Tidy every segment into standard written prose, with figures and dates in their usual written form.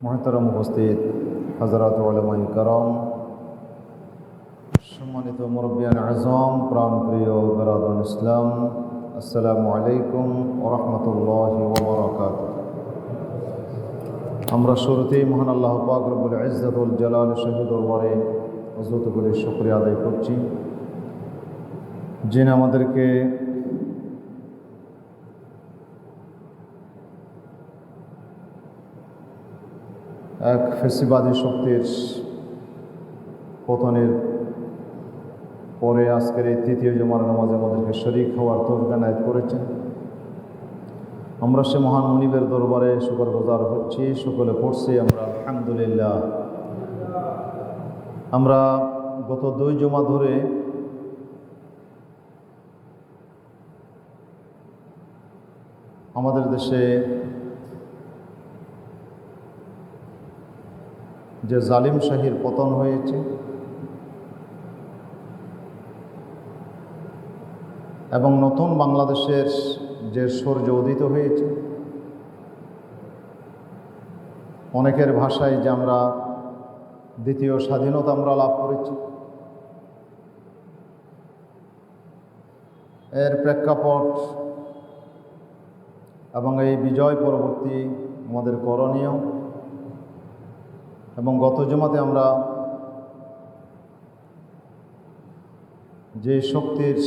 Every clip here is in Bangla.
মহতরম উপস্থিত হযরত উলামায়ে কেরাম, সম্মানিত মুরব্বিয়ান আজম, প্রাণপ্রিয় বিরাদরান ইসলাম, আসসালামু আলাইকুম ওয়া রাহমাতুল্লাহি ওয়া বারাকাতুহু। আমরা শুরুতেই মহান আল্লাহ পাক রব্বুল ইজ্জত ওয়াল জালাল শাহী দরবারে হযরত করে শুকরিয়া আদায় করছি, যিনি আমাদেরকে এক ফেসিবাদী শক্তির পতনের পরে আজকের এই তৃতীয় জুমার নামাজে আমাদেরকে শরীক হওয়ার তৌফিক এনায়েত করেছেন। আমরা সে মহান মুনিবের দরবারে শুকরগুজার হচ্ছি, সকলে পড়ছি আমরা আলহামদুলিল্লাহ। আমরা গত 2 জুমা ধরে আমাদের দেশে যে জালিম শাহীর পতন হয়েছে এবং নতুন বাংলাদেশের যে সূর্য উদিত হয়েছে, অনেকের ভাষায় যে আমরা দ্বিতীয় স্বাধীনতা আমরা লাভ করেছি, এর প্রেক্ষাপট এবং এই বিজয় পরবর্তী আমাদের করণীয়, এবং গত জুমাতে আমরা যে শক্তির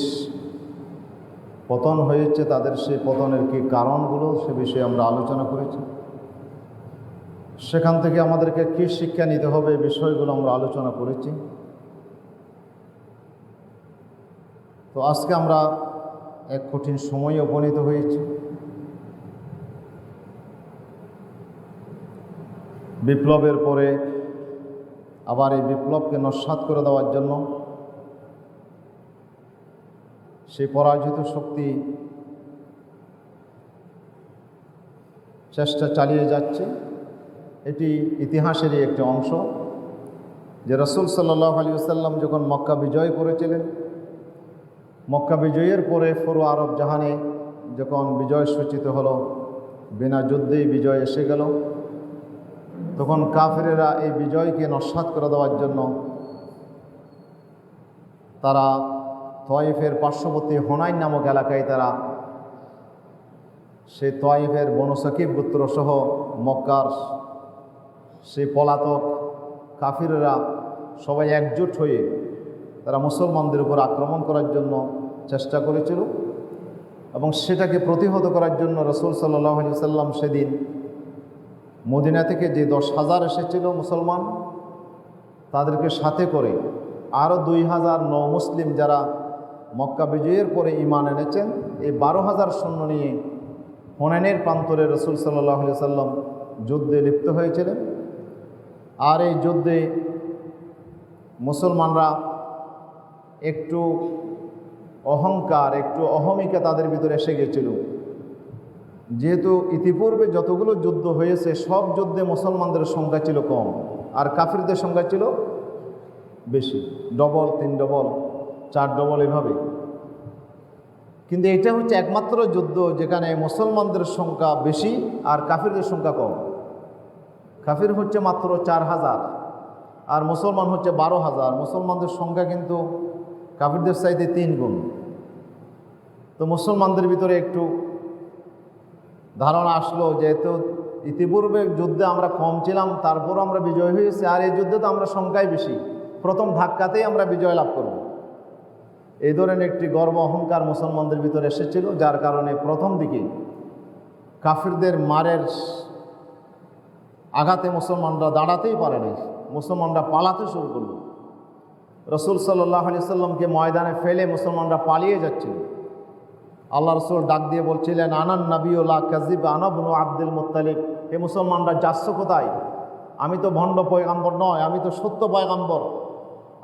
পতন হয়েছে তাদের সেই পতনের কি কারণগুলো সে বিষয়ে আমরা আলোচনা করেছি। সেখান থেকে আমাদেরকে কী শিক্ষা নিতে হবে এই বিষয়গুলো আমরা আলোচনা করেছি। তো আজকে আমরা এক কঠিন সময়ে উপনীত হয়েছি। বিপ্লবের পরে আবার এই বিপ্লবকে নস্যাৎ করে দেওয়ার জন্য সেই পরাজিত শক্তি চেষ্টা চালিয়ে যাচ্ছে। এটি ইতিহাসেরই একটি অংশ যে রাসূল সাল্লাল্লাহু আলাইহি ওয়াসাল্লাম যখন মক্কা বিজয় করেছিলেন, মক্কা বিজয়ের পরে পুরো আরব জাহানে যখন বিজয় সূচিত হলো, বিনা যুদ্ধেই বিজয় এসে গেল, তখন কাফেরেরা এই বিজয়কে নস্যাৎ করে দেওয়ার জন্য তারা তয়েফের পার্শ্ববর্তী হুনাইন নামক এলাকায় তারা সেই তয়েফের বনু সাকিব গোত্রসহ মক্কার সেই পলাতক কাফিরেরা সবাই একজোট হয়ে তারা মুসলমানদের উপর আক্রমণ করার জন্য চেষ্টা করেছিল। এবং সেটাকে প্রতিহত করার জন্য রাসূল সাল্লাল্লাহু আলাইহি ওয়াসাল্লাম সেদিন মদিনা থেকে যে 10,000 এসেছিল মুসলমান, তাদেরকে সাথে করে আরও 2,000 মুসলিম যারা মক্কা বিজয়ের পরে ঈমান এনেছেন, এই 12,000 সৈন্য নিয়ে হুনাইনের প্রান্তরে রাসূল সাল্লাল্লাহু আলাইহি ওয়াসাল্লাম যুদ্ধে লিপ্ত হয়েছিলেন। আর এই যুদ্ধে মুসলমানরা একটু অহংকার, একটু অহমিকা তাদের ভিতরে এসে গেছিল। যেহেতু ইতিপূর্বে যতগুলো যুদ্ধ হয়েছে সব যুদ্ধে মুসলমানদের সংখ্যা ছিল কম আর কাফিরদের সংখ্যা ছিল বেশি, ডবল, 3 ডবল, 4 ডবল এভাবে। কিন্তু এটা হচ্ছে একমাত্র যুদ্ধ যেখানে মুসলমানদের সংখ্যা বেশি আর কাফিরদের সংখ্যা কম। কাফির হচ্ছে মাত্র 4,000 আর মুসলমান হচ্ছে 12,000। মুসলমানদের সংখ্যা কিন্তু কাফিরদের চাইতে 3 গুণ। তো মুসলমানদের ভিতরে একটু ধারণা আসলো যেহেতু ইতিপূর্বে যুদ্ধে আমরা কম ছিলাম, তারপরও আমরা বিজয় হয়েছি, আর এই যুদ্ধে তো আমরা সংখ্যায় বেশি, প্রথম ধাক্কাতেই আমরা বিজয় লাভ করব। এই ধরনের একটি গর্ব অহংকার মুসলমানদের ভিতরে এসেছিল, যার কারণে প্রথম দিকে কাফিরদের মারের আঘাতে মুসলমানরা দাঁড়াতেই পারে নাই, মুসলমানরা পালাতে শুরু করল। রাসূল সাল্লাল্লাহু আলাইহি ওয়াসাল্লামকে ময়দানে ফেলে মুসলমানরা পালিয়ে যাচ্ছিল। আল্লাহ রাসূল ডাক দিয়ে বলছিলেন, আনান নাবিয়্যু লা কাযিব আনা ইবনু আব্দুল মুত্তালিব। হে মুসলমানরা, যাচ্ছ কোথায়? আমি তো ভণ্ড পয়গাম্বর নয়, আমি তো সত্য পয়গাম্বর,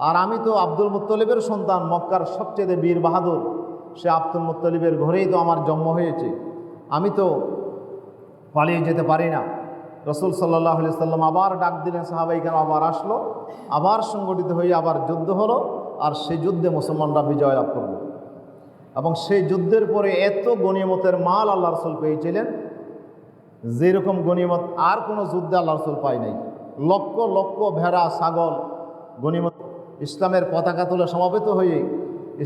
আর আমি তো আব্দুল মুত্তালিবের সন্তান, মক্কার সবচেয়ে বীর বাহাদুর সে আব্দুল মুত্তালিবের ঘরেই তো আমার জন্ম হয়েছে, আমি তো পালিয়ে যেতে পারি না। রাসূল সাল্লাল্লাহু আলাইহি ওয়াসাল্লাম আবার ডাক দিলেন, সাহাবায়ে কেরাম আবার আসলো, আবার সংগঠিত হয়ে আবার যুদ্ধ হলো, আর সেই যুদ্ধে মুসলমানরা বিজয় লাভ করল। এবং সেই যুদ্ধের পরে এত গনিমতের মাল আল্লাহ রাসূল পেয়েছিলেন যেরকম গনিমত আর কোনো যুদ্ধে আল্লাহ রসুল পায় নাই। লক্ষ লক্ষ ভেড়া ছাগল গনিমত ইসলামের পতাকা তুলে সমাবেত হয়ে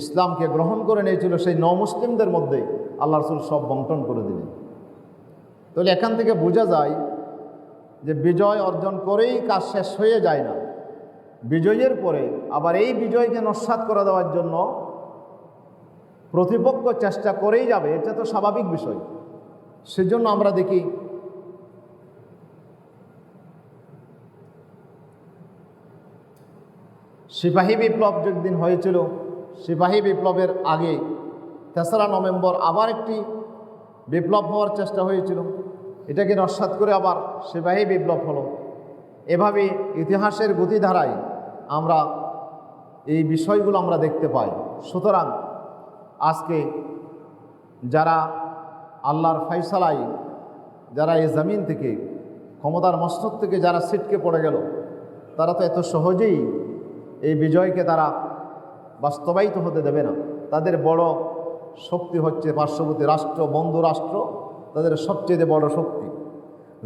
ইসলামকে গ্রহণ করে নিয়েছিল সেই মুসলিমদের মধ্যে আল্লাহ রসুল সব বন্টন করে দিলেন। তাহলে এখান থেকে বোঝা যায় যে বিজয় অর্জন করেই কাজ শেষ হয়ে যায় না, বিজয়ের পরে আবার এই বিজয়কে নস্যাৎ করে দেওয়ার জন্য প্রতিপক্ষ চেষ্টা করেই যাবে, এটা তো স্বাভাবিক বিষয়। সেজন্য আমরা দেখি সিপাহী বিপ্লব যেদিন হয়েছিল, সিপাহী বিপ্লবের আগে 3রা নভেম্বর আবার একটি বিপ্লব হওয়ার চেষ্টা হয়েছিল, এটাকে নস্যাৎ করে আবার সিপাহী বিপ্লব হলো। এভাবে ইতিহাসের গতিধারায় আমরা এই বিষয়গুলো আমরা দেখতে পাই। সুতরাং আজকে যারা আল্লাহর ফয়সালায়, যারা এই জমিন থেকে ক্ষমতার মস্তক থেকে যারা ছিটকে পড়ে গেল, তারা তো এত সহজেই এই বিজয়কে তারা বাস্তবায়িত হতে দেবে না। তাদের বড় শক্তি হচ্ছে পার্শ্ববর্তী রাষ্ট্র, বন্ধু রাষ্ট্র, তাদের সবচেয়ে বড় শক্তি,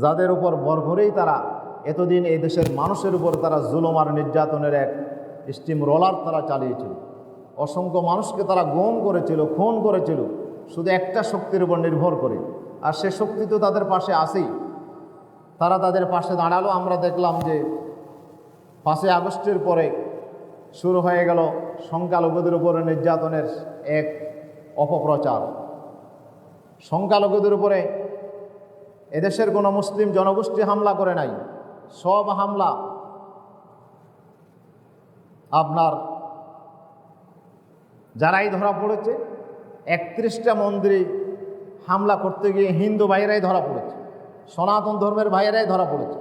যাদের উপর ভর করেই তারা এতদিন এই দেশের মানুষের উপর তারা জুলুম আর নির্যাতনের এক স্টিম রোলার তারা চালিয়েছিল। অসংখ্য মানুষকে তারা গুম করেছিল, খুন করেছিল শুধু একটা শক্তির উপর নির্ভর করে। আর সে শক্তি তো তাদের পাশে আসেই, তারা তাদের পাশে দাঁড়ালো। আমরা দেখলাম যে 5ই আগস্টের পরে শুরু হয়ে গেল সংখ্যালঘুদের উপরে নির্যাতনের এক অপপ্রচার। সংখ্যালঘুদের উপরে এদেশের কোনো মুসলিম জনগোষ্ঠী হামলা করে নাই, সব হামলা আপনার যারাই ধরা পড়েছে, 31টা মন্দিরে হামলা করতে গিয়ে হিন্দু ভাইয়েরাই ধরা পড়েছে, সনাতন ধর্মের ভাইয়েরাই ধরা পড়েছে।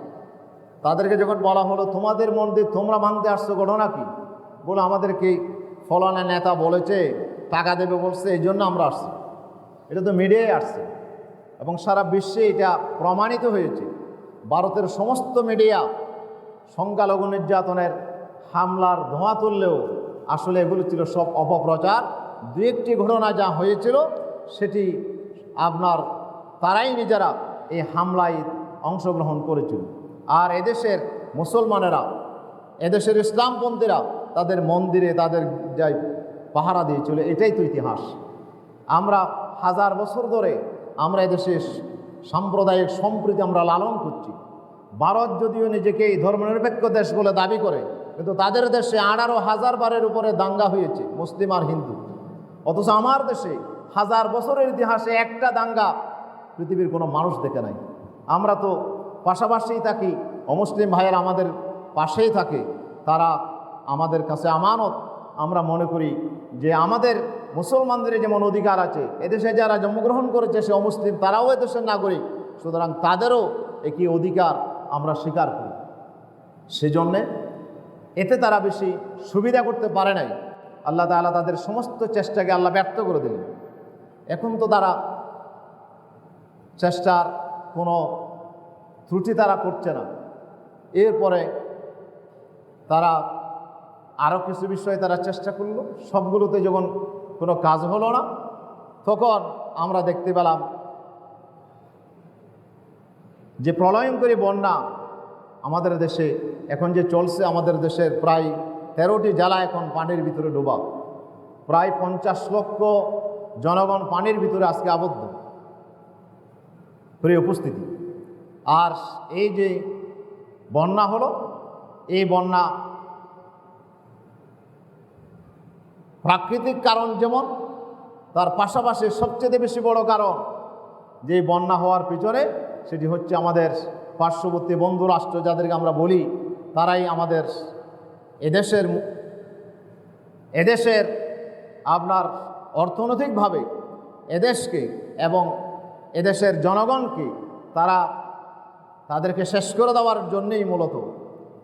তাদেরকে যখন বলা হলো তোমাদের মন্দির তোমরা ভাঙতে আসছো, ঘটনা কি? বলে আমাদেরকে ফলানা নেতা বলেছে, টাকা দেবে বলছে, এই জন্য আমরা আসছি। এটা তো মিডিয়ায় আসছে এবং সারা বিশ্বে এটা প্রমাণিত হয়েছে। ভারতের সমস্ত মিডিয়া সংখ্যালঘু নির্যাতনের হামলার ধোঁয়া তুললেও আসলে এগুলো ছিল সব অপপ্রচার। 2-1টি ঘটনা যা হয়েছিল সেটি আপনার তারাই নিজেরা এই হামলায় অংশগ্রহণ করেছিল। আর এদেশের মুসলমানেরা, এদেশের ইসলামপন্থীরা তাদের মন্দিরে তাদের যাই পাহারা দিয়েছিল। এটাই তো ইতিহাস। আমরা 1000 বছর ধরে আমরা এদেশের সাম্প্রদায়িক সম্প্রীতি আমরা লালন করছি। ভারত যদিও নিজেকে এই ধর্মনিরপেক্ষ দেশ বলে দাবি করে, কিন্তু তাদের দেশে 18,000 বারের উপরে দাঙ্গা হয়েছে মুসলিম আর হিন্দু। অথচ আমার দেশে 1000 বছরের ইতিহাসে একটা দাঙ্গা পৃথিবীর কোনো মানুষ দেখে নাই। আমরা তো পাশাপাশিই থাকি, অমুসলিম ভাইয়েরা আমাদের পাশেই থাকে, তারা আমাদের কাছে আমানত। আমরা মনে করি যে আমাদের মুসলমানদের যেমন অধিকার আছে, এদেশে যারা জন্মগ্রহণ করেছে সে অমুসলিম, তারাও এদেশের নাগরিক, সুতরাং তাদেরও একই অধিকার আমরা স্বীকার করি। সেজন্যে এতে তারা বেশি সুবিধা করতে পারে নাই। আল্লাহ তাআলা তাদের সমস্ত চেষ্টাকে আল্লাহ ব্যর্থ করে দিলেন। এখন তো তারা চেষ্টার কোনো ত্রুটি তারা করছে না। এরপরে তারা আরও কিছু বিষয়ে তারা চেষ্টা করলো, সবগুলোতে যখন কোনো কাজ হলো না, তখন আমরা দেখতে পেলাম যে প্রলয়ঙ্করী বন্যা আমাদের দেশে এখন যে চলছে। আমাদের দেশের প্রায় 13টি জেলা এখন পানির ভিতরে ডোবা, প্রায় 50 লক্ষ জনগণ পানির ভিতরে আজকে আবদ্ধ। প্রিয় উপস্থিতি, আর এই যে বন্যা হলো, এই বন্যা প্রাকৃতিক কারণ যেমন, তার পাশাপাশি সবচেয়ে বেশি বড় কারণ যে বন্যা হওয়ার পিছনে, সেটি হচ্ছে আমাদের পার্শ্ববর্তী বন্ধু রাষ্ট্র যাদেরকে আমরা বলি, তারাই আমাদের এদেশের আপনার অর্থনৈতিকভাবে এদেশকে এবং এদেশের জনগণকে তাদেরকে শেষ করে দেওয়ার জন্যেই মূলত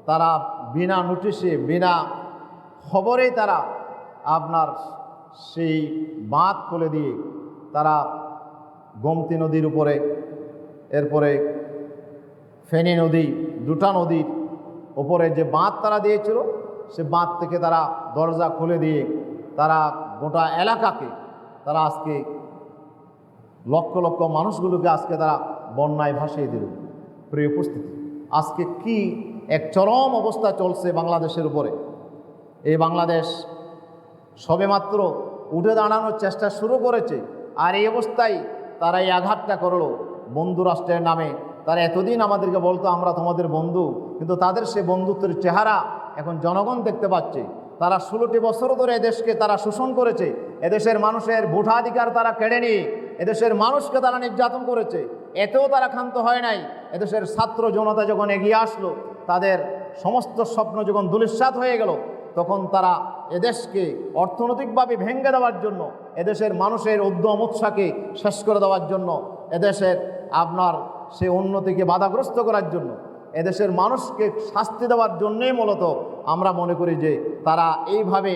তারা বিনা নোটিশে, বিনা খবরেই তারা আপনার সেই বাঁধ খুলে দিয়ে তারা গোমতী নদীর উপরে, এরপরে ফেনী নদী, দুটা নদীর ওপরে যে বাঁধ তারা দিয়েছিল, সে বাঁধ থেকে তারা দরজা খুলে দিয়ে তারা গোটা এলাকাকে তারা আজকে লক্ষ লক্ষ মানুষগুলোকে আজকে তারা বন্যায় ভাসিয়ে দিল। প্রিয় উপস্থিতি, আজকে কি এক চরম অবস্থা চলছে বাংলাদেশের উপরে। এই বাংলাদেশ সবেমাত্র উঠে দাঁড়ানোর চেষ্টা শুরু করেছে, আর এই অবস্থায় তারা এই আঘাতটা করলো বন্ধু রাষ্ট্রের নামে। তারা এতদিন আমাদেরকে বলতো আমরা তোমাদের বন্ধু, কিন্তু তাদের সে বন্ধুত্বের চেহারা এখন জনগণ দেখতে পাচ্ছে। তারা 16টি বছর ধরে এদেশকে তারা শোষণ করেছে, এদেশের মানুষের ভোটাধিকার তারা কেড়ে নিয়ে এদেশের মানুষকে তারা নির্যাতন করেছে। এতেও তারা ক্ষান্ত হয় নাই। এদেশের ছাত্র জনতা যখন এগিয়ে আসলো, তাদের সমস্ত স্বপ্ন যখন ধূলিসাৎ হয়ে গেল, তখন তারা এদেশকে অর্থনৈতিকভাবে ভেঙে দেওয়ার জন্য, এদেশের মানুষের উদ্যম উৎসাহকে শেষ করে দেওয়ার জন্য, এদেশের আপনার সে উন্নতিকে বাধাগ্রস্ত করার জন্য, এদেশের মানুষকে শাস্তি দেওয়ার জন্যই মূলত আমরা মনে করি যে তারা এইভাবে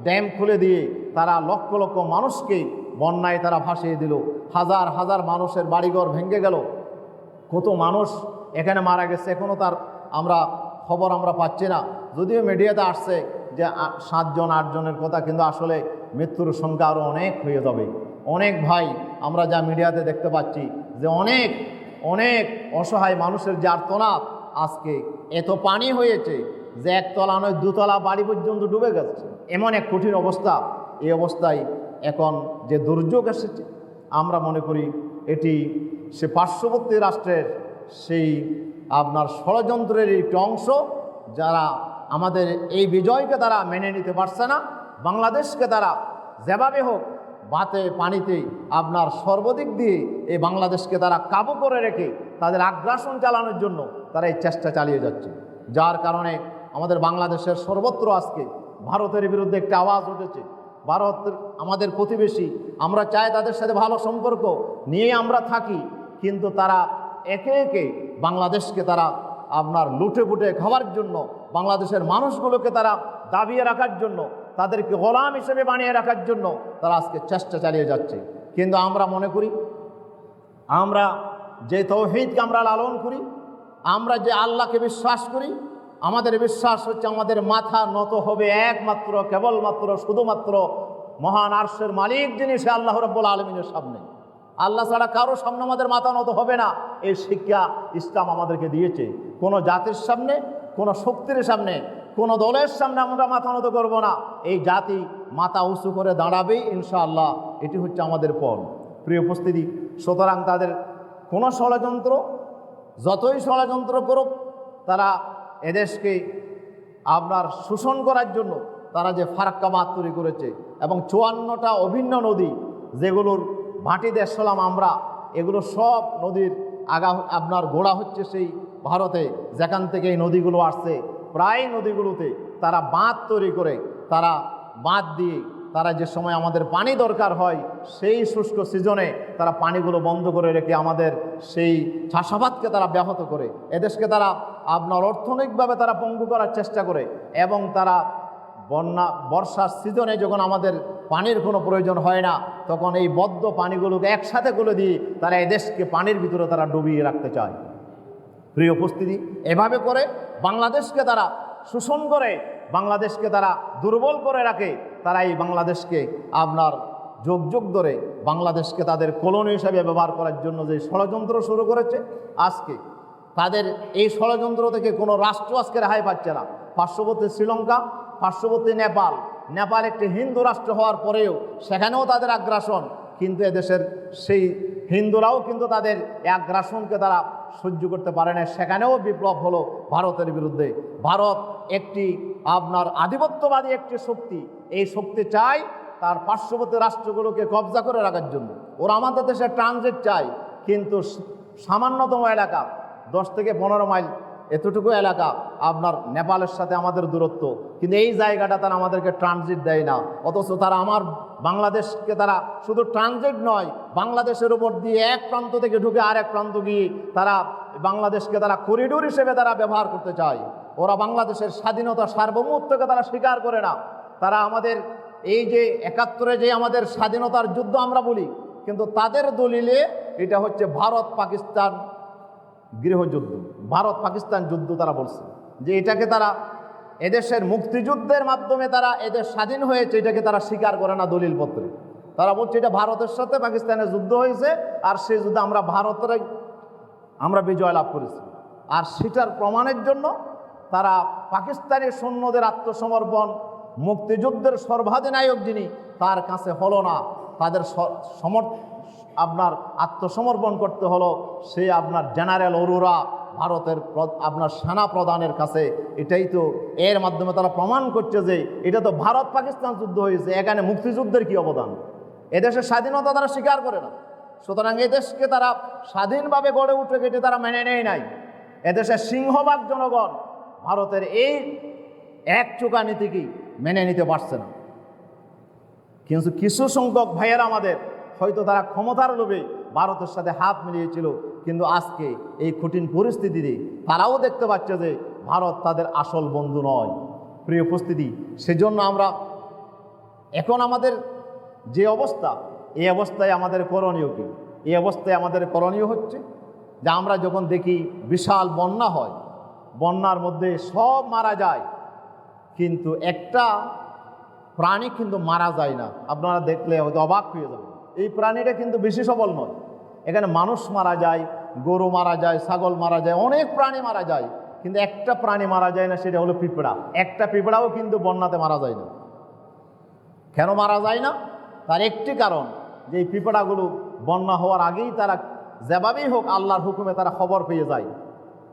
ড্যাম খুলে দিয়ে তারা লক্ষ লক্ষ মানুষকে বন্যায় তারা ভাসিয়ে দিল। হাজার হাজার মানুষের বাড়িঘর ভেঙে গেল, কত মানুষ এখানে মারা গেছে এখনও তার খবর আমরা পাচ্ছি না। যদিও মিডিয়াতে আসছে যে 7 জন 8 জনের কথা, কিন্তু আসলে মৃত্যুর সংখ্যা আরও অনেক হয়ে যাবে। অনেক ভাই আমরা যা মিডিয়াতে দেখতে পাচ্ছি যে অনেক অনেক অসহায় মানুষের যে আর্তনাদ, আজকে এত পানি হয়েছে যে একতলা নয় 2 তলা বাড়ি পর্যন্ত ডুবে গেছে। এমন এক কঠিন অবস্থা। এই অবস্থায় এখন যে দুর্যোগ এসেছে, আমরা মনে করি এটি সে পার্শ্ববর্তী রাষ্ট্রের সেই আপনার ষড়যন্ত্রের একটি অংশ, যারা আমাদের এই বিজয়কে তারা মেনে নিতে পারছে না। বাংলাদেশকে তারা যেভাবে হোক বাতে পানিতে আপনার সর্বদিক দিয়ে এই বাংলাদেশকে তারা কাবু করে রেখে তাদের আগ্রাসন চালানোর জন্য তারা এই চেষ্টা চালিয়ে যাচ্ছে। যার কারণে আমাদের বাংলাদেশের সর্বত্র আজকে ভারতের বিরুদ্ধে একটা আওয়াজ উঠেছে। ভারত আমাদের প্রতিবেশী, আমরা চাই তাদের সাথে ভালো সম্পর্ক নিয়ে আমরা থাকি, কিন্তু তারা একে একে বাংলাদেশকে তারা আপনার লুটে পুটে খাওয়ার জন্য, বাংলাদেশের মানুষগুলোকে তারা দাবিয়ে রাখার জন্য, তাদেরকে গোলাম হিসেবে বানিয়ে রাখার জন্য তারা আজকে চেষ্টা চালিয়ে যাচ্ছে। কিন্তু আমরা মনে করি, আমরা যে তৌহিদকে আমরা লালন করি, আমরা যে আল্লাহকে বিশ্বাস করি, আমাদের বিশ্বাস হচ্ছে আমাদের মাথা নত হবে একমাত্র কেবলমাত্র শুধুমাত্র মহান আরশের মালিক যিনি, সে আল্লাহ রাব্বুল আলামিনের সামনে। আল্লাহ ছাড়া কারো সামনে আমাদের মাথা নত হবে না। এই শিক্ষা ইসলাম আমাদেরকে দিয়েছে। কোনো জাতির সামনে, কোনো শক্তির সামনে, কোনো দলের সামনে আমরা মাথা নত করবো না। এই জাতি মাথা উঁচু করে দাঁড়াবেই ইনশাআল্লাহ। এটি হচ্ছে আমাদের পণ। প্রিয় উপস্থিতি, সুতরাং তাদের কোনো ষড়যন্ত্র, যতই ষড়যন্ত্র করুক, তারা এদেশকে আপনার শোষণ করার জন্য তারা যে ফারাক্কা বাঁধ তৈরি করেছে এবং 54টা অভিন্ন নদী, যেগুলোর ভাটি দেশ হলাম আমরা, এগুলো সব নদীর আপনার গোড়া হচ্ছে সেই ভারতে, যেখান থেকে এই নদীগুলো আসছে। প্রায় নদীগুলোতে তারা বাঁধ তৈরি করে, তারা বাঁধ দিয়ে তারা যে সময় আমাদের পানি দরকার হয় সেই শুষ্ক সিজনে তারা পানিগুলো বন্ধ করে রেখে আমাদের সেই চাষাবাদকে তারা ব্যাহত করে, এদেশকে তারা আপনার অর্থনৈতিকভাবে তারা পঙ্গু করার চেষ্টা করে। এবং তারা বর্ষার সিজনে যখন আমাদের পানির কোনো প্রয়োজন হয় না, তখন এই বদ্ধ পানিগুলোকে একসাথে করে দিয়ে তারা এদেশকে পানির ভিতরে তারা ডুবিয়ে রাখতে চায়। প্রিয় উপস্থিতি, এভাবে করে বাংলাদেশকে তারা শোষণ করে, বাংলাদেশকে তারা দুর্বল করে রাখে। তারা এই বাংলাদেশকে আপনার যুগ যুগ ধরে বাংলাদেশকে তাদের কলোনি হিসাবে ব্যবহার করার জন্য যে ষড়যন্ত্র শুরু করেছে, আজকে তাদের এই ষড়যন্ত্র থেকে কোনো রাষ্ট্র আজকে রেহাই পাচ্ছে না। পার্শ্ববর্তী শ্রীলঙ্কা, পার্শ্ববর্তী নেপাল একটি হিন্দু রাষ্ট্র হওয়ার পরেও সেখানেও তাদের আগ্রাসন, কিন্তু এদেশের সেই হিন্দুরাও কিন্তু তাদের আগ্রাসনকে তারা সহ্য করতে পারে না। সেখানেও বিপ্লব হলো ভারতের বিরুদ্ধে। ভারত একটি আপনার আধিপত্যবাদী একটি শক্তি, এই শক্তি চায় তার পার্শ্ববর্তী রাষ্ট্রগুলোকে কবজা করে রাখার জন্য। ওরা আমাদের দেশে ট্রানজিট চায়, কিন্তু সামান্যতম এলাকা 10 থেকে 15 মাইল এতটুকু এলাকা আপনার নেপালের সাথে আমাদের দূরত্ব, কিন্তু এই জায়গাটা তারা আমাদেরকে ট্রানজিট দেয় না। অথচ তারা আমার বাংলাদেশকে তারা শুধু ট্রানজিট নয়, বাংলাদেশের উপর দিয়ে এক প্রান্ত থেকে ঢুকে আরেক প্রান্ত গিয়ে তারা বাংলাদেশকে তারা করিডোর হিসেবে তারা ব্যবহার করতে চায়। ওরা বাংলাদেশের স্বাধীনতা সার্বভৌমত্বকে তারা স্বীকার করে না। তারা আমাদের এই যে 71-এ যে আমাদের স্বাধীনতার যুদ্ধ আমরা বলি, কিন্তু তাদের দলিলে এটা হচ্ছে ভারত পাকিস্তান গৃহযুদ্ধ, ভারত পাকিস্তান যুদ্ধ তারা বলছে যে এটাকে তারা এদেশের মুক্তিযুদ্ধের মাধ্যমে তারা এদের স্বাধীন হয়েছে, এটাকে তারা স্বীকার করে না দলিলপত্রে। তারা বলছে এটা ভারতের সাথে পাকিস্তানের যুদ্ধ হয়েছে, আর সেই যুদ্ধে আমরা ভারতের আমরা বিজয় লাভ করেছি। আর সেটার প্রমাণের জন্য তারা পাকিস্তানি সৈন্যদের আত্মসমর্পণ, মুক্তিযুদ্ধের সর্বাধিনায়ক যিনি, তার কাছে হলো না, তাদের আপনার আত্মসমর্পণ করতে হলো সে আপনার জেনারেল অরোরা, ভারতের আপনার সেনা প্রধানের কাছে। এটাই তো এর মাধ্যমে তারা প্রমাণ করছে যে এটা তো ভারত পাকিস্তান যুদ্ধ হয়েছে, এখানে মুক্তিযুদ্ধের কি অবদান। এদেশের স্বাধীনতা তারা স্বীকার করে না, সুতরাং এদেশকে তারা স্বাধীনভাবে গড়ে উঠে গেছে তারা মেনে নেয় নাই। এদেশের সিংহভাগ জনগণ ভারতের এই এক চোখা নীতিকে মেনে নিতে পারছে না। কিন্তু কিছু সংখ্যক ভাইয়েরা আমাদের হয়তো তারা ক্ষমতার লোভে ভারতের সাথে হাত মিলিয়েছিল, কিন্তু আজকে এই কঠিন পরিস্থিতিতে তারাও দেখতে পাচ্ছে যে ভারত তাদের আসল বন্ধু নয়। প্রিয় উপস্থিতি, সেজন্য আমরা এখন আমাদের যে অবস্থা, এই অবস্থায় আমাদের করণীয় কি? এই অবস্থায় আমাদের করণীয় হচ্ছে যে আমরা যখন দেখি বিশাল বন্যা হয়, বন্যার মধ্যে সব মারা যায়, কিন্তু একটা প্রাণী কিন্তু মারা যায় না। আপনারা দেখলে হয়তো অবাক হয়ে যাবেন, এই প্রাণীটা কিন্তু বেশি সবল নয়। এখানে মানুষ মারা যায়, গরু মারা যায়, ছাগল মারা যায়, অনেক প্রাণী মারা যায়, কিন্তু একটা প্রাণী মারা যায় না, সেটা হলো পিঁপড়া। একটা পিঁপড়াও কিন্তু বন্যাতে মারা যায় না। কেন মারা যায় না? তার একটি কারণ, যে এই পিঁপড়াগুলো বন্যা হওয়ার আগেই তারা যেভাবেই হোক আল্লাহর হুকুমে তারা খবর পেয়ে যায়।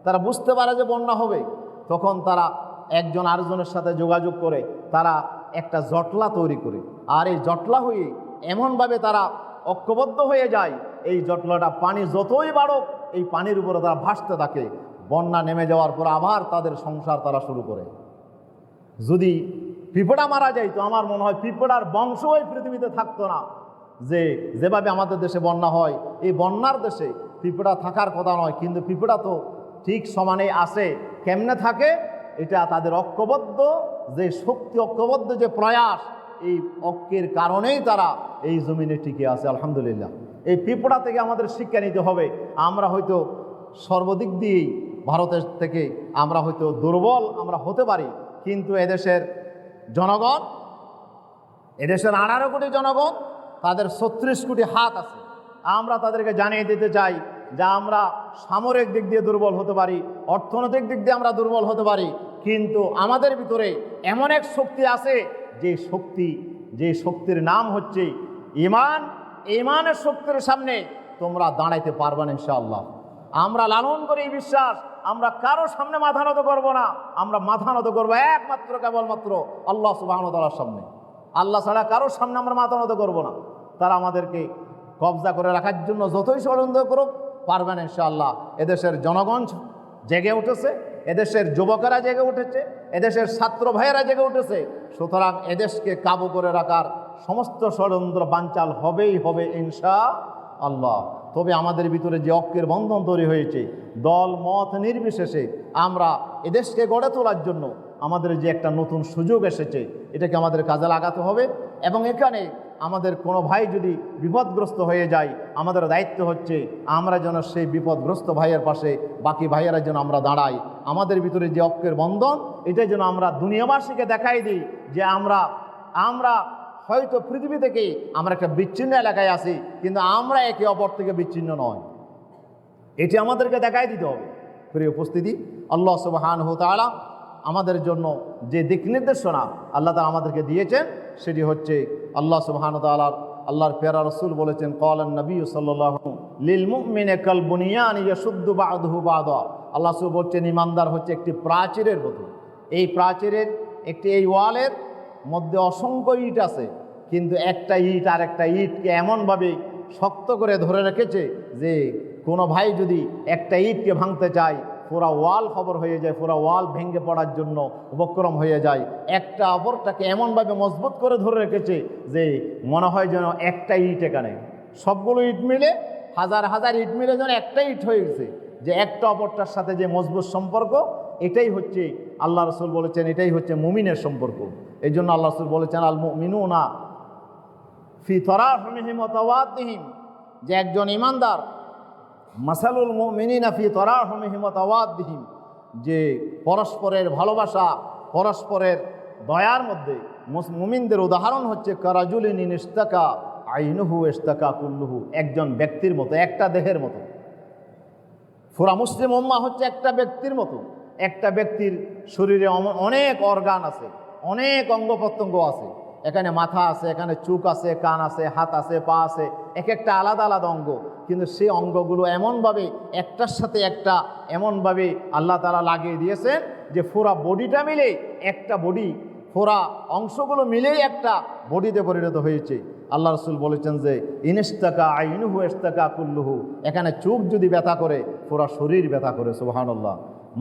তারা বুঝতে পারে যে বন্যা হবে, তখন তারা একজন আরেকজনের সাথে যোগাযোগ করে তারা একটা জটলা তৈরি করে, আর এই জটলা হয়ে এমনভাবে তারা ঐক্যবদ্ধ হয়ে যায়, এই জটলাটা পানি যতই বাড়ুক এই পানির উপরে তারা ভাসতে থাকে। বন্যা নেমে যাওয়ার পর আবার তাদের সংসার তারা শুরু করে। যদি পিঁপড়া মারা যায় তো আমার মনে হয় পিঁপড়ার বংশ এই পৃথিবীতে থাকতো না। যেভাবে আমাদের দেশে বন্যা হয়, এই বন্যার দেশে পিঁপড়া থাকার কথা নয়, কিন্তু পিঁপড়া তো ঠিক সমানে আসে। কেমনে থাকে? এটা তাদের ঐক্যবদ্ধ যে শক্তি, ঐক্যবদ্ধ যে প্রয়াস, এই ঐক্যের কারণেই তারা এই জমিনে টিকে আছে। আলহামদুলিল্লাহ, এই পিঁপড়া থেকে আমাদের শিক্ষা নিতে হবে। আমরা হয়তো সর্বদিক দিয়েই ভারতের থেকে আমরা হয়তো দুর্বল আমরা হতে পারি, কিন্তু এদেশের জনগণ, এদেশের 18 কোটি জনগণ, তাদের 36 কোটি হাত আছে। আমরা তাদেরকে জানিয়ে দিতে চাই যে আমরা সামরিক দিক দিয়ে দুর্বল হতে পারি, অর্থনৈতিক দিক দিয়ে আমরা দুর্বল হতে পারি, কিন্তু আমাদের ভিতরে এমন এক শক্তি আছে যে শক্তির নাম হচ্ছে ঈমান। ঈমানের শক্তির সামনে তোমরা দাঁড়াইতে পারবে না ইনশাআল্লাহ। আমরা লালন করি এই বিশ্বাস, আমরা কারো সামনে মাথা নত করব না। আমরা মাথা নত করবো একমাত্র কেবলমাত্র আল্লাহ সুবহানাহু ওয়া তাআলার সামনে। আল্লাহ ছাড়া কারোর সামনে আমরা মাথা নত করব না। তারা আমাদেরকে কবজা করে রাখার জন্য যতই ষড়যন্ত্র করুক পারবেন ইনশাআল্লাহ। এদেশের জনগণ জেগে উঠেছে, এদেশের যুবকেরা জেগে উঠেছে, এদেশের ছাত্র ভাইয়েরা জেগে উঠেছে। সুতরাং এদেশকে কাবু করে রাখার সমস্ত ষড়যন্ত্র বানচাল হবেই হবে ইনশাআল্লাহ। তবে আমাদের ভিতরে যে ঐক্যের বন্ধন তৈরি হয়েছে, দল মত নির্বিশেষে আমরা এদেশকে গড়ে তোলার জন্য আমাদের যে একটা নতুন সুযোগ এসেছে, এটাকে আমাদের কাজে লাগাতে হবে। এবং এখানে আমাদের কোনো ভাই যদি বিপদগ্রস্ত হয়ে যায়, আমাদের দায়িত্ব হচ্ছে আমরা যেন সেই বিপদগ্রস্ত ভাইয়ের পাশে বাকি ভাইয়েরা যেন আমরা দাঁড়াই। আমাদের ভিতরে যে ঐক্যের বন্ধন, এটাই যেন আমরা দুনিয়াবাসীকে দেখাই দিই যে আমরা হয়তো পৃথিবী থেকে আমরা একটা বিচ্ছিন্ন এলাকায় আছি, কিন্তু আমরা একে অপর থেকে বিচ্ছিন্ন নয়। এটি আমাদেরকে দেখাই দিতে হবে। প্রিয় উপস্থিতি, আল্লাহ সুবহানাহু ওয়া তাআলা আমাদের জন্য যে দিক নির্দেশনা আল্লাহ তাআলা আমাদেরকে দিয়েছেন, সেটি হচ্ছে আল্লাহ সুবহানাহু ওয়া তাআলা, আল্লাহর প্যারা রাসূল বলেছেন, ক্বালান নবী সাল্লাল্লাহু লিল মুমিনি কাল বুনিয়ান ইয়াশুদ্দু বা'দুহু বা'দা। আল্লাহ রাসূল বলছেন ঈমানদার হচ্ছে একটি প্রাচীরের মতো। এই প্রাচীরের এই ওয়ালের মধ্যে অসংখ্য ইট আছে, কিন্তু একটা ইট আর একটা ইটকে এমনভাবে শক্ত করে ধরে রেখেছে যে কোনো ভাই যদি একটা ইটকে ভাঙতে চায়, পুরা ওয়াল খবর হয়ে যায়, পুরা ওয়াল ভেঙে পড়ার জন্য উপক্রম হয়ে যায়। একটা অপরটাকে এমনভাবে মজবুত করে ধরে রেখেছে যে মনে হয় যেন একটা ইট, এখানে সবগুলো ইট মিলে, হাজার হাজার ইট মিলে যেন একটা ইট হয়ে গেছে। যে একটা অপরটার সাথে যে মজবুত সম্পর্ক, এটাই হচ্ছে আল্লাহ রাসূল বলেছেন, এটাই হচ্ছে মুমিনের সম্পর্ক। এই জন্য আল্লাহ রাসূল বলেছেন, আল মুমিনুনা ফি তারাহুমিহিম ওয়া তাওয়াদ্দিহিম, যে একজন ঈমানদার, মাসালুল মুমিনিনা ফি তারাহুমিহিম ওয়া তাওয়াদ্দিহিম, যে পরস্পরের ভালোবাসা, পরস্পরের দয়ার মধ্যে মুমিনদের উদাহরণ হচ্ছে কারাজুলিন ইস্তাকা আইনুহু ইস্তাকা কুল্লুহু, একজন ব্যক্তির মতো, একটা দেহের মতো। পুরা মুসলিম উম্মাহ হচ্ছে একটা ব্যক্তির মতো। একটা ব্যক্তির শরীরে অনেক অর্গান আছে, অনেক অঙ্গ প্রত্যঙ্গ আছে। এখানে মাথা আছে, এখানে চোখ আছে, কান আছে, হাত আছে, পা আছে, এক একটা আলাদা আলাদা অঙ্গ। কিন্তু সেই অঙ্গগুলো এমনভাবে একটার সাথে একটা এমনভাবে আল্লাহ তাআলা লাগিয়ে দিয়েছেন যে পুরা বডিটা মিলে একটা বডি, পুরা অংশগুলো মিলেই একটা বডিতে পরিণত হয়েছে। আল্লাহ রসুল বলেছেন যে ইনস্তাকা আইনুহু ইস্তাকা কুল্লুহু, এখানে চোখ যদি ব্যথা করে পুরা শরীর ব্যথা করে, সুবহানাল্লাহ।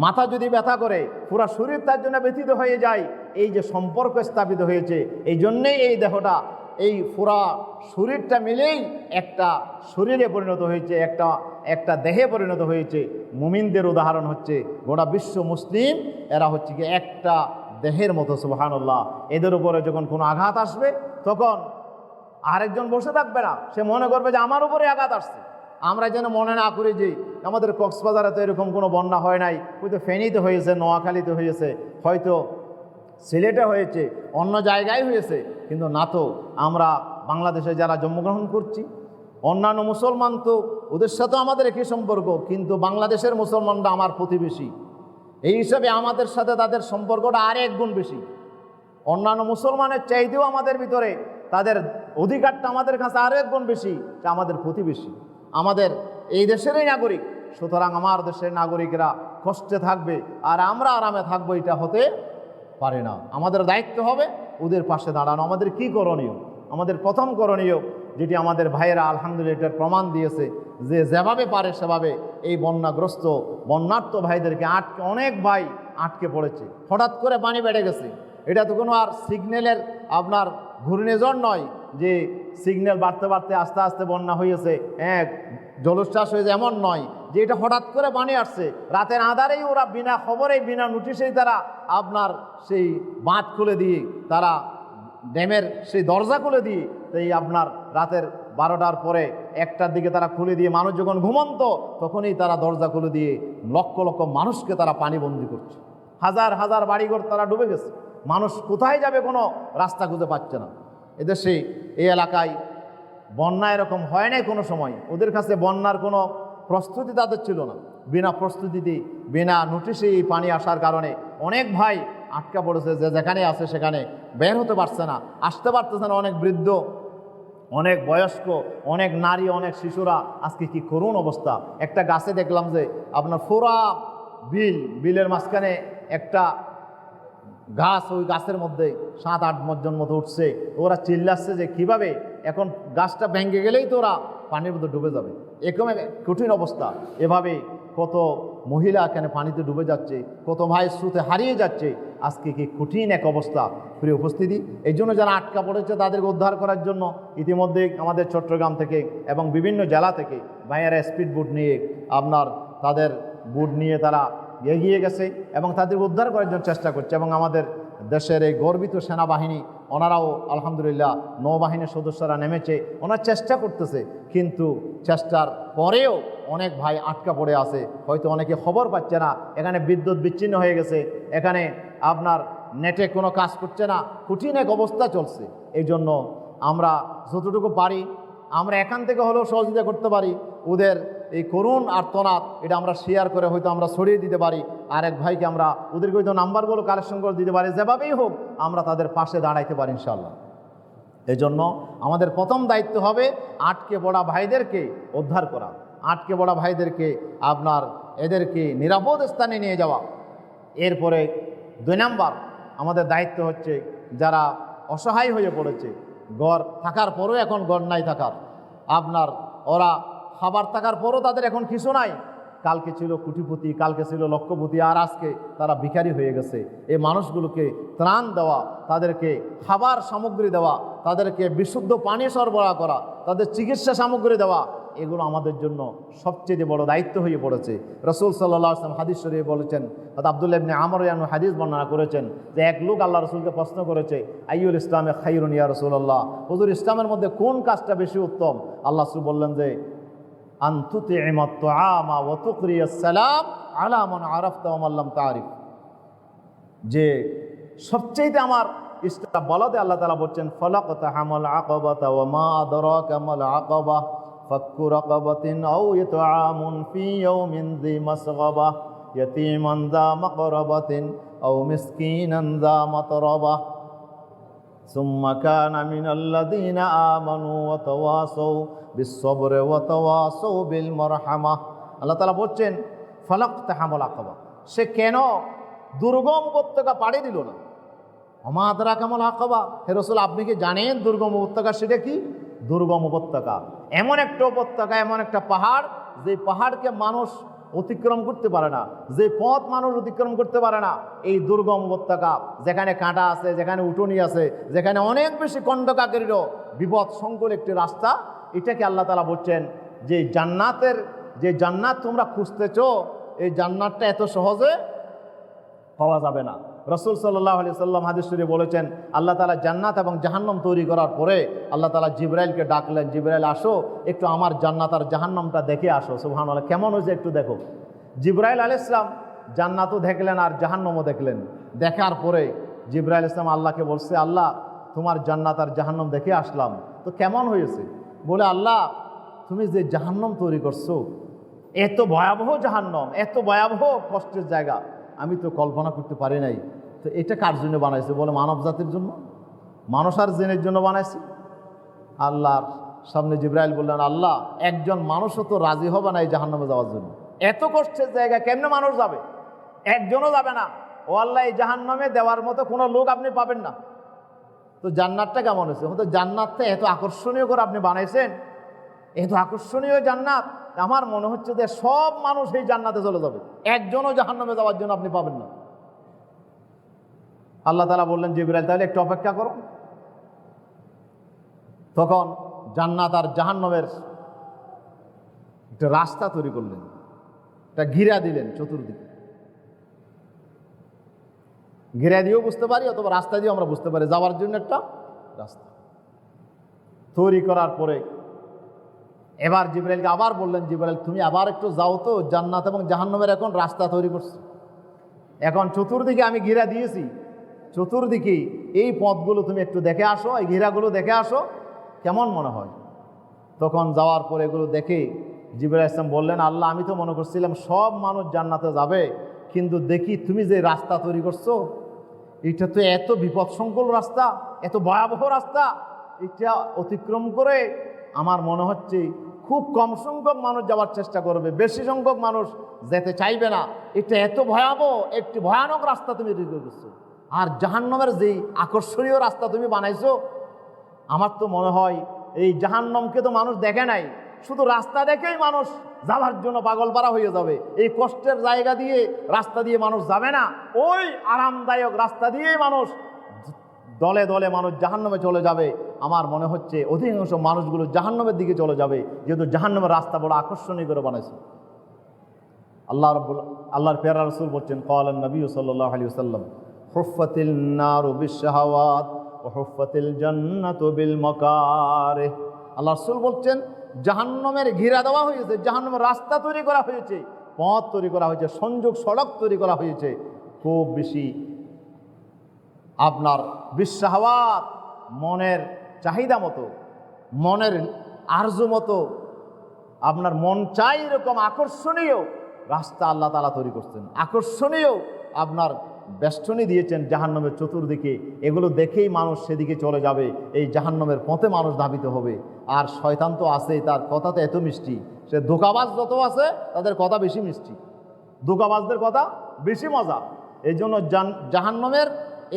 মাথা যদি ব্যথা করে পুরা শরীর তার জন্য ব্যথিত হয়ে যায়। এই যে সম্পর্ক স্থাপিত হয়েছে, এই জন্যেই এই দেহটা, এই পুরা শরীরটা মিলেই একটা শরীরে পরিণত হয়েছে, একটা দেহে পরিণত হয়েছে। মুমিনদের উদাহরণ হচ্ছে গোটা বিশ্ব মুসলিম, এরা হচ্ছে কি একটা দেহের মতো, সুবহানাল্লাহ। এদের উপরে যখন কোনো আঘাত আসবে তখন আরেকজন বসে থাকবে না, সে মনে করবে যে আমার উপরে আঘাত আসছে। আমরা যেন মনে না করি যে আমাদের কক্সবাজারে তো এরকম কোনো বন্যা হয় নাই, হয়তো ফেনীতে হয়েছে, নোয়াখালীতে হয়েছে, হয়তো সিলেটে হয়েছে, অন্য জায়গায় হয়েছে, কিন্তু না তো আমরা বাংলাদেশে যারা জন্মগ্রহণ করছি, অন্যান্য মুসলমান তো ওদের সাথে আমাদের একই সম্পর্ক, কিন্তু বাংলাদেশের মুসলমানরা আমার প্রতিবেশী, এই হিসাবে আমাদের সাথে তাদের সম্পর্কটা আরেক গুণ বেশি। অন্যান্য মুসলমানের চাইতেও আমাদের ভিতরে তাদের অধিকারটা আমাদের কাছে আরও এক গুণ বেশি, যে আমাদের প্রতিবেশী, আমাদের এই দেশেরই নাগরিক। সুতরাং আমার দেশের নাগরিকরা কষ্টে থাকবে আর আমরা আরামে থাকবো, এটা হতে পারে না। আমাদের দায়িত্ব হবে ওদের পাশে দাঁড়ানো। আমাদের কি করণীয়? আমাদের প্রথম করণীয়, যেটি আমাদের ভাইয়েরা আলহামদুলিল্লাহ এটার প্রমাণ দিয়েছে, যে যেভাবে পারে সেভাবে এই বন্যাগ্রস্ত বন্যার্থ ভাইদেরকে অনেক ভাই আটকে পড়েছে। হঠাৎ করে পানি বেড়ে গেছে, এটা তো কোনো আর সিগন্যালের আপনার ঘূর্ণিঝড় নয় যে সিগন্যাল বাড়তে বাড়তে আস্তে আস্তে বন্যা হয়েছে, জলোচ্ছ্বাস হয়েছে, এমন নয় যে এটা হঠাৎ করে পানি আসছে। রাতের আঁধারেই ওরা বিনা খবরেই বিনা নোটিশেই তারা আপনার সেই বাঁধ খুলে দিয়ে, তারা ড্যামের সেই দরজা খুলে দিয়ে, এই আপনার রাতের 12টার পরে 1টার দিকে তারা খুলে দিয়ে, মানুষ যখন ঘুমন্ত তখনই তারা দরজা খুলে দিয়ে লক্ষ লক্ষ মানুষকে তারা পানিবন্দি করছে। হাজার হাজার বাড়িঘর তারা ডুবে গেছে, মানুষ কোথায় যাবে কোনো রাস্তা খুঁজে পাচ্ছে না। এদেশে এই এলাকায় বন্যা এরকম হয় নাই কোনো সময়, ওদের কাছে বন্যার কোনো প্রস্তুতি তাদের ছিল না। বিনা প্রস্তুতিতে বিনা নোটিশে এই পানি আসার কারণে অনেক ভাই আটকা পড়েছে, যে যেখানে আছে সেখানে বের হতে পারছে না, আসতে পারতেছে না। অনেক বৃদ্ধ, অনেক বয়স্ক, অনেক নারী, অনেক শিশুরা, আজকে কি করুণ অবস্থা। একটা গাছে দেখলাম যে আপনার পুরা বিলের মাঝখানে একটা গাছ, ওই গাছের মধ্যে 7-8 জন মতো উঠছে। ওরা চিল্লাচ্ছে যে কিভাবে এখন গাছটা ভেঙে গেলেই তো ওরা পানির মধ্যে ডুবে যাবে, এরকম কঠিন অবস্থা। এভাবে কত মহিলা এখানে পানিতে ডুবে যাচ্ছে, কত ভাই স্রোতে হারিয়ে যাচ্ছে। আজকে কি কঠিন এক অবস্থা, প্রিয় উপস্থিতি। এই জন্য যারা আটকা পড়েছে তাদেরকে উদ্ধার করার জন্য ইতিমধ্যে আমাদের চট্টগ্রাম থেকে এবং বিভিন্ন জেলা থেকে ভাইয়েরা স্পিড বোট নিয়ে আপনার তাদের বোট নিয়ে তারা এগিয়ে গেছে এবং তাদের উদ্ধার করার জন্য চেষ্টা করছে। এবং আমাদের দেশের এই গর্বিত সেনাবাহিনী, ওনারাও আলহামদুলিল্লাহ, নৌবাহিনীর সদস্যরা নেমেছে, ওনার চেষ্টা করতেছে, কিন্তু চেষ্টার পরেও অনেক ভাই আটকা পড়ে আছে। হয়তো অনেকে খবর পাচ্ছে না, এখানে বিদ্যুৎ বিচ্ছিন্ন হয়ে গেছে, এখানে আপনার নেটে কোনো কাজ করছে না, কঠিন এক অবস্থা চলছে। এই জন্য আমরা যতটুকু পারি আমরা এখান থেকে হলেও সহযোগিতা করতে পারি। ওদের এই করুণ আর্তনাদ এটা আমরা শেয়ার করে হয়তো আমরা ছড়িয়ে দিতে পারি, আর এক ভাইকে আমরা ওদেরকে হয়তো নাম্বারগুলো কালেকশন করে দিতে পারি, যেভাবেই হোক আমরা তাদের পাশে দাঁড়াইতে পারি ইনশাআল্লাহ। এই জন্য আমাদের প্রথম দায়িত্ব হবে আটকে পড়া ভাইদেরকে উদ্ধার করা, আটকে পড়া ভাইদেরকে আপনার এদেরকে নিরাপদ স্থানে নিয়ে যাওয়া। এরপরে 2 নাম্বার আমাদের দায়িত্ব হচ্ছে যারা অসহায় হয়ে পড়েছে, ঘর থাকার পরও এখন ঘর নাই থাকার, আপনার ওরা খাবার থাকার পরও তাদের এখন কিছু নাই। কালকে ছিল কোটিপতি, কালকে ছিল লক্ষপতি, আর আজকে তারা ভিখারি হয়ে গেছে। এই মানুষগুলোকে ত্রাণ দেওয়া, তাদেরকে খাবার সামগ্রী দেওয়া, তাদেরকে বিশুদ্ধ পানি সরবরাহ করা, তাদের চিকিৎসা সামগ্রী দেওয়া, এগুলো আমাদের জন্য সবচেয়ে বড় দায়িত্ব হয়ে পড়েছে। রাসূল সাল্লাল্লাহু আলাইহি ওয়াসাল্লাম হাদিস শরীফে বলেছেন, আব্দুল্লাহ ইবনে আমর ইয়ানু হাদিস বর্ণনা করেছেন যে এক লোক আল্লাহ রাসূলকে প্রশ্ন করেছে, আইয়ুল ইসলামে খায়রুন ইয়া রাসূলুল্লাহ, হুজুর ইসলামের মধ্যে কোন কাজটা বেশি উত্তম? আল্লাহ রাসূল বললেন যে আনতুতিমাত তুআমা ওয়া তুকরিয়াস সালাম আলা মান আরাফতা ওয়া মান লাম তারিফ, যে সবচেয়ে আমার ইসলাম বলাতে আল্লাহ তাআলা বলছেন ফালাকতা হামাল আকাবাতা ওয়া মা আদরাকা মাল আকাবা ফাক্কু রাকাবাতিন আও ইতআমুন ফি ইয়াউমিন যি মাসগাবাহ ইয়াতীমান যা মাকরাবাতিন আও মিসকিনান যা মাতরাবাহ সুম্মা কানা মিনাল্লাযীনা আমানু ওয়া তাওয়াসাউ বিস-সাবরি ওয়া তাওয়াসাউ বিল মারহামাহ। আল্লাহ তাআলা বলছেন ফালাকতাহামুল আকাবা, সে কেন দুর্গম উপত্যকা পাড়ি দিল না? ওমা আদরাকামাল আকাবা, হে রাসূল আপনি কি জানেন দুর্গম উপত্যকা সেটা কি? দুর্গম উপত্যকা এমন একটা উপত্যকা, এমন একটা পাহাড়, যে পাহাড়কে মানুষ অতিক্রম করতে পারে না, যে পথ মানুষ অতিক্রম করতে পারে না, এই দুর্গম উপত্যকা, যেখানে কাঁটা আছে, যেখানে উটনি আছে, যেখানে অনেক বেশি কণ্টকাকৃত বিপদ সংকুল একটি রাস্তা। এটাকে আল্লাহ তাআলা বলছেন যে জান্নাতের, যে জান্নাত তোমরা খুঁজতেছো, এই জান্নাতটা এত সহজে পাওয়া যাবে না। রাসূল সাল্লাল্লাহু আলাইহি সাল্লাম হাদিস শরীফে বলেছেন, আল্লাহ তাআলা জান্নাত এবং জাহান্নাম তৈরি করার পরে আল্লাহ তাআলা জিবরাইলকে ডাকলেন, জিবরাইল আসো একটু আমার জান্নাত আর জাহান্নামটা দেখে আসো। সুবহানাল্লাহ, কেমন হয়েছে একটু দেখো। জিবরাইল আলাইহিস সালাম জান্নাতও দেখলেন আর জাহান্নামও দেখলেন। দেখার পরে জিবরাইল আলাইহিস সালাম আল্লাহকে বলছে, আল্লাহ তোমার জান্নাত আর জাহান্নাম দেখে আসলাম, তো কেমন হয়েছে? বলে, আল্লাহ তুমি যে জাহান্নাম তৈরি করছো, এত ভয়াবহ জাহান্নাম, এত ভয়াবহ কষ্টের জায়গা, আমি তো কল্পনা করতে পারি নাই। তো এটা কার জন্য বানাইছে? বলে মানব জাতির জন্য, মানুষ আর জিনের জন্য বানাইছি। আল্লাহর সামনে জিবরাইল বললেন, আল্লাহ একজন মানুষও তো রাজি হবে না এই জাহান্নামে যাওয়ার জন্য, এত কষ্টের জায়গা কেমনে মানুষ যাবে? একজনও যাবে না। ও আল্লাহ, এই জাহান্নামে দেওয়ার মতো কোনো লোক আপনি পাবেন না। তো জান্নাতটা কেমন হয়েছে? তো জান্নাতটা এত আকর্ষণীয় করে আপনি বানাইছেন, এত আকর্ষণীয় জান্নাত, আমার মনে হচ্ছে যে সব মানুষ এই জান্নাতে চলে যাবে, একজনও জাহান্নামে যাওয়ার জন্য আপনি পাবেন না। আল্লাহ তাআলা বললেন, জিবরাইল তাহলে একটু অপেক্ষা করো। তখন জান্নাত আর জাহান্নামের একটা রাস্তা তৈরি করলেন, একটা ঘিরা দিলেন চতুর্দিকে। ঘিরা দিয়েও বুঝতে পারি, অথবা রাস্তা দিয়েও আমরা বুঝতে পারি, যাওয়ার জন্য একটা রাস্তা তৈরি করার পরে এবার জিবরাইলকে আবার বললেন, জিবরাইল তুমি আবার একটু যাও তো, জান্নাত এবং জাহান্নামের এখন রাস্তা তৈরি করছে, এখন চতুর্দিকে আমি ঘিরা দিয়েছি, চতুর্দিকে এই পথগুলো তুমি একটু দেখে আসো, এই ঘিরাগুলো দেখে আসো, কেমন মনে হয়? তখন যাওয়ার পরে এগুলো দেখে জিবরাইল আলাইহিস সালাম বললেন, আল্লাহ আমি তো মনে করছিলাম সব মানুষ জান্নাতে যাবে, কিন্তু দেখি তুমি যে রাস্তা তৈরি করছো, এটা তো এত বিপদসংকুল রাস্তা, এত ভয়াবহ রাস্তা, এটা অতিক্রম করে আমার মনে হচ্ছে খুব কম সংখ্যক মানুষ যাওয়ার চেষ্টা করবে, বেশি সংখ্যক মানুষ যেতে চাইবে না। এটা এত ভয়াবহ একটি ভয়ানক রাস্তা তুমি তৈরি করছো, আর জাহান্নামের যেই আকর্ষণীয় রাস্তা তুমি বানাইছো, আমার তো মনে হয় এই জাহান্নামকে তো মানুষ দেখে নাই, শুধু রাস্তা দেখেই মানুষ যাওয়ার জন্য পাগলপাড়া হয়ে যাবে। এই কষ্টের জায়গা দিয়ে, রাস্তা দিয়ে মানুষ যাবে না, ওই আরামদায়ক রাস্তা দিয়েই মানুষ দলে দলে মানুষ জাহান্নামে চলে যাবে। আমার মনে হচ্ছে অধিকাংশ মানুষগুলো জাহান্নামের দিকে চলে যাবে, যেহেতু জাহান্নামের রাস্তা বড় আকর্ষণীয় করে বানাইছে। আল্লাহর পেয়ারা রাসূল বলছেন, ক্বালান নবী সাল্লাল্লাহু আলাইহি ওয়াসাল্লাম, হুফফাতিল নারু বিশ-শাহাওয়াত ওয়া হুফফাতিল জান্নাতু বিল মাকারিহ। আল্লাহ রাসূল বলছেন, জাহান্নামের ঘিরা দেওয়া হয়েছে, জাহান্নামের রাস্তা তৈরি করা হয়েছে, পথ তৈরি করা হয়েছে, সংযোগ সড়ক তৈরি করা হয়েছে খুব বেশি আপনার বিশ-শাহাওয়াত, মনের চাহিদা মতো, মনের আরজু মতো, আপনার মন চাই এরকম আকর্ষণীয় রাস্তা আল্লাহ তাআলা তৈরি করছেন। আকর্ষণীয় আপনার বেষ্টনী দিয়েছেন জাহান্নামের চতুর্দিকে, এগুলো দেখেই মানুষ সেদিকে চলে যাবে, এই জাহান্নামের পথে মানুষ ধাবিত হবে। আর শয়তান তো আছেই, তার কথা তো এত মিষ্টি, সে ধোঁকাবাজ যত আছে তাদের কথা বেশি মিষ্টি, ধোঁকাবাজদের কথা বেশি মজা। এই জন্য জাহান্নামের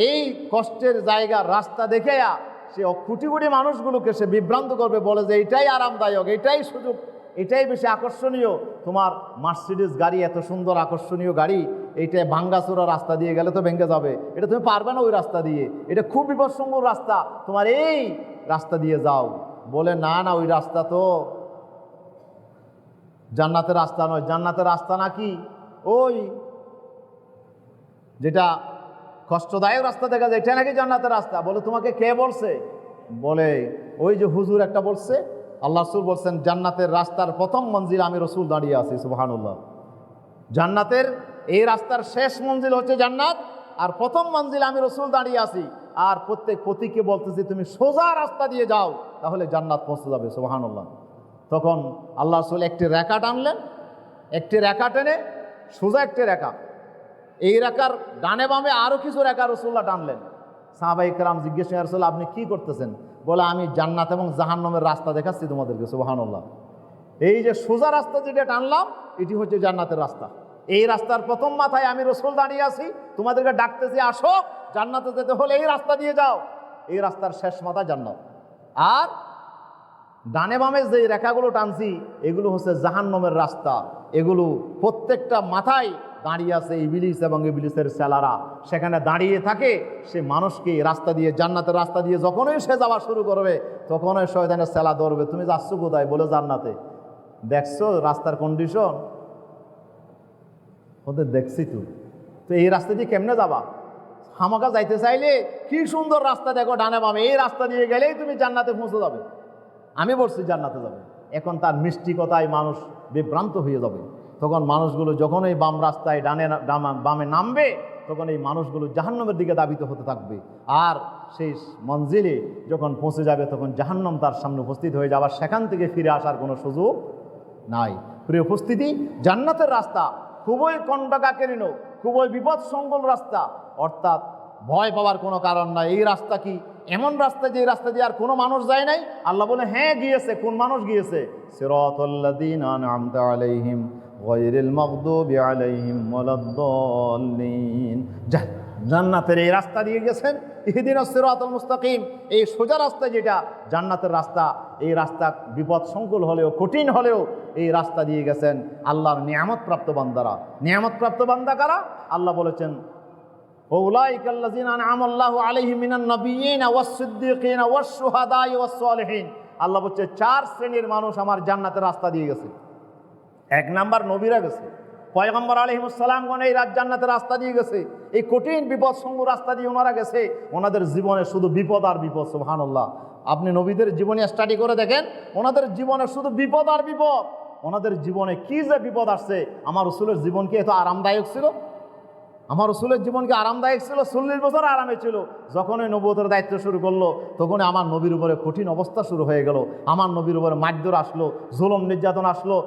এই কষ্টের জায়গার রাস্তা দেখে সে কোটি কোটি মানুষগুলোকে সে বিভ্রান্ত করবে, বলে যে এটাই আরামদায়ক, এটাই সুযোগ, এটাই বেশি আকর্ষণীয়। তোমার মার্সিডিজ গাড়ি এত সুন্দর আকর্ষণীয় গাড়ি, এইটা ভাঙ্গাচোরা রাস্তা দিয়ে গেলে তো ভেঙে যাবে, এটা তুমি পারবে না ওই রাস্তা দিয়ে, এটা খুব বিপদসংকুল রাস্তা, তোমার এই রাস্তা দিয়ে যাও। বলে না না, ওই রাস্তা তো জান্নাতের রাস্তা নয়। জান্নাতের রাস্তা নাকি ওই যেটা কষ্টদায়ক রাস্তা দেখা যায়, এটা নাকি জান্নাতের রাস্তা। বলে তোমাকে কে বলছে? বলে ওই যে হুজুর একটা বলছে। আল্লাহ রাসূল বলছেন, জান্নাতের রাস্তার প্রথম মঞ্জিল আমি রাসূল দাঁড়িয়ে আছি। সুবহানাল্লাহ। জান্নাতের এই রাস্তার শেষ মঞ্জিল হচ্ছে জান্নাত, আর প্রথম মঞ্জিল আমি রাসূল দাঁড়িয়ে আছি। আর প্রত্যেক পথিককে বলতেছি তুমি সোজা রাস্তা দিয়ে যাও, তাহলে জান্নাত পৌঁছে যাবে। সুবহানাল্লাহ। তখন আল্লাহ রসুল একটি রেখা টানলেন, একটি রেখা টেনে সোজা একটি রেখা, এই রেখার ডানে বামে আরও কিছু রেখা রসুল্লাহ টানলেন। সাহাবায়ে কেরাম জিজ্ঞেস করেন, রাসূল আপনি কি করতেছেন? বলে আমি জান্নাত এবং জাহান্নামের রাস্তা দেখাচ্ছি তোমাদেরকে। সুবহানাল্লাহ। এই যে সোজা রাস্তা যেটা টানলাম এটি হচ্ছে জান্নাতের রাস্তা। এই রাস্তার প্রথম মাথায় আমি রসুল দাঁড়িয়ে আছি, তোমাদেরকে ডাকতেছি আসো, জান্নাতে যেতে হলে এই রাস্তা দিয়ে যাও। এই রাস্তার শেষ মাথা জান্নাত। আর ডানে বামে যে রেখাগুলো টানছি এগুলো হচ্ছে জাহান্নামের রাস্তা। এগুলো প্রত্যেকটা মাথায় দাঁড়িয়ে আছে ইবলিস এবং ইবলিসের সেলারা, সেখানে দাঁড়িয়ে থাকে। সে মানুষকে রাস্তা দিয়ে, জান্নাতের রাস্তা দিয়ে যখনই সে যাওয়া শুরু করবে তখনই শয়তানের সেলা ধরবে, তুমি যাচ্ছ কোথায়? বলে জান্নাতে। দেখছো রাস্তার কন্ডিশন? ওদের দেখছি তো এই রাস্তা দিয়ে কেমনে যাবা? হামাকা যাইতে চাইলে কি সুন্দর রাস্তা দেখো ডানে বামে, এই রাস্তা দিয়ে গেলেই তুমি জান্নাতে পৌঁছে যাবে। আমি বলছি জান্নাতে যাবে। এখন তার মিষ্টি কথায় মানুষ বিভ্রান্ত হয়ে যাবে। তখন মানুষগুলো যখন এই বাম রাস্তায় বামে নামবে তখন এই মানুষগুলো জাহান্নামের দিকে ধাবিত হতে থাকবে। আর সেই মঞ্জিলে যখন পৌঁছে যাবে তখন জাহান্নাম তার সামনে উপস্থিত হয়ে যাবে, সেখান থেকে ফিরে আসার কোনো সুযোগ নাই। প্রিয় উপস্থিতি, জান্নাতের রাস্তা খুবই কণ্টকাকীর্ণ, খুবই বিপদসংকুল রাস্তা, অর্থাৎ ভয় পাওয়ার কোনো কারণ নাই। এই রাস্তা কি এমন রাস্তা যে রাস্তা দিয়ে আর কোনো মানুষ যায় নাই? আল্লাহ বলে হ্যাঁ গিয়েছে। কোন মানুষ গিয়েছে? সিরাতাল্লাযীনা আন'আমতা আলাইহিম গায়রিল মাগদুবি আলাইহিম ওয়ালাদ-দাল্লিন। জান্নাতের এই রাস্তা দিয়ে গেছেন, ইহদিনাস সিরাতাল মুস্তাকিম। এই সোজা রাস্তা যেটা জান্নাতের রাস্তা, এই রাস্তা বিপদ সংকুল হলেও, কঠিন হলেও এই রাস্তা দিয়ে গেছেন আল্লাহর নিয়ামতপ্রাপ্ত বান্দারা। নিয়ামতপ্রাপ্ত বান্দা কারা? আল্লাহ বলেছেন উলাইকাল্লাযীনা আন'আমাল্লাহু আলাইহিম মিনান নাবিয়্যিনা ওয়াস-সিদ্দীকিনা ওয়াশ-শুহাদাই ওয়াস-সালিহিন। আল্লাহ বলছে 4 শ্রেণীর মানুষ আমার জান্নাতের রাস্তা দিয়ে গেছে। 1 নাম্বার নবীরা গেছে, পয়গম্বর আলাইহিস সালামগণ এই জান্নাতের রাস্তা দিয়ে গেছে। এই কঠিন বিপদ সংকুল রাস্তা দিয়ে ওনারা গেছে। ওনাদের জীবনে শুধু বিপদ আর বিপদ। সুবহানাল্লাহ। আপনি নবীদের জীবনী স্টাডি করে দেখেন, ওনাদের জীবনে শুধু বিপদ আর বিপদ। ওনাদের জীবনে কি যে বিপদ আসছে। আমার রাসূলের জীবন কি এত আরামদায়ক ছিল? আমার রাসূলের জীবন কি আরামদায়ক ছিল? 40 বছর আরামে ছিল। যখনই নবুয়তের দায়িত্ব শুরু করলো তখনই আমার নবীর উপরে কঠিন অবস্থা শুরু হয়ে গেল। আমার নবীর উপরে মারধর আসলো, জুলুম নির্যাতন আসলো,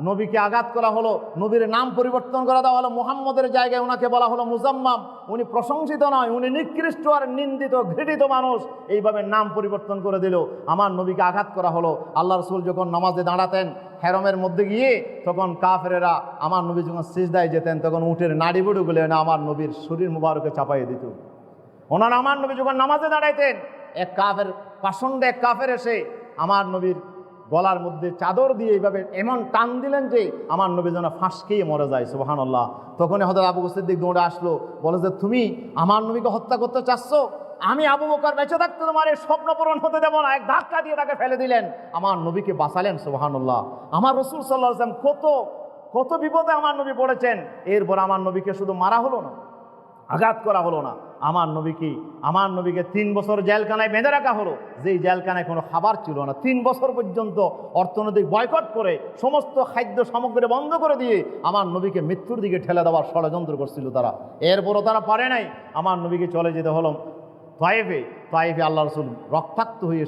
নবীকে আঘাত করা হলো, নবীর নাম পরিবর্তন করা দেওয়া হলো, মুহাম্মদের জায়গায় ওনাকে বলা হলো মুজাম্মাম। উনি প্রশংসিত নয়, উনি নিকৃষ্ট আর নিন্দিত, ঘৃণিত মানুষ। এইভাবে নাম পরিবর্তন করে দিল। আমার নবীকে আঘাত করা হলো। আল্লাহ রাসূল যখন নামাজে দাঁড়াতেন হেরমের মধ্যে গিয়ে, তখন কাফেরেরা আমার নবী যখন সিজদায় যেতেন তখন উটের নাড়িবুড়ুগুলো না আমার নবীর শরীর মুবারকে চাপাইয়ে দিত। ওনারা আমার নবী যখন নামাজে দাঁড়াইতেন, এক কাফের এসে আমার নবীর গলার মধ্যে চাদর দিয়ে এইভাবে এমন টান দিলেন যে আমার নবী যেন ফাঁস খেয়ে মরে যায়। সুবহানাল্লাহ। তখনই হযরত আবু বকর সিদ্দিক দৌড়ে আসলো, বলে যে তুমি আমার নবীকে হত্যা করতে চাচ্ছ? আমি আবু বকর বেঁচে থাকতে তোমার এই স্বপ্ন পূরণ হতে দেব না। এক ধাক্কা দিয়ে তাকে ফেলে দিলেন, আমার নবীকে বাঁচালেন। সুবহানাল্লাহ। আমার রাসূল সাল্লাল্লাহু আলাইহি ওয়াসাল্লাম কত বিপদে আমার নবী পড়েছেন। এরপর আমার নবীকে শুধু মারা হলো না, আঘাত করা হলো না, আমার নবীকে 3 বছর জেলখানায় বেঁধে রাখা হলো। যেই জেলখানায় কোনো খাবার ছিল না। 3 বছর পর্যন্ত অর্থনৈতিক বয়কট করে সমস্ত খাদ্য সামগ্রী বন্ধ করে দিয়ে আমার নবীকে মৃত্যুর দিকে ঠেলে দেওয়ার ষড়যন্ত্র করছিল তারা। এরপরও তারা পারে নাই। আমার নবীকে চলে যেতে হলো তায়েফে। আল্লাহ রাসূল রক্তাক্ত হয়ে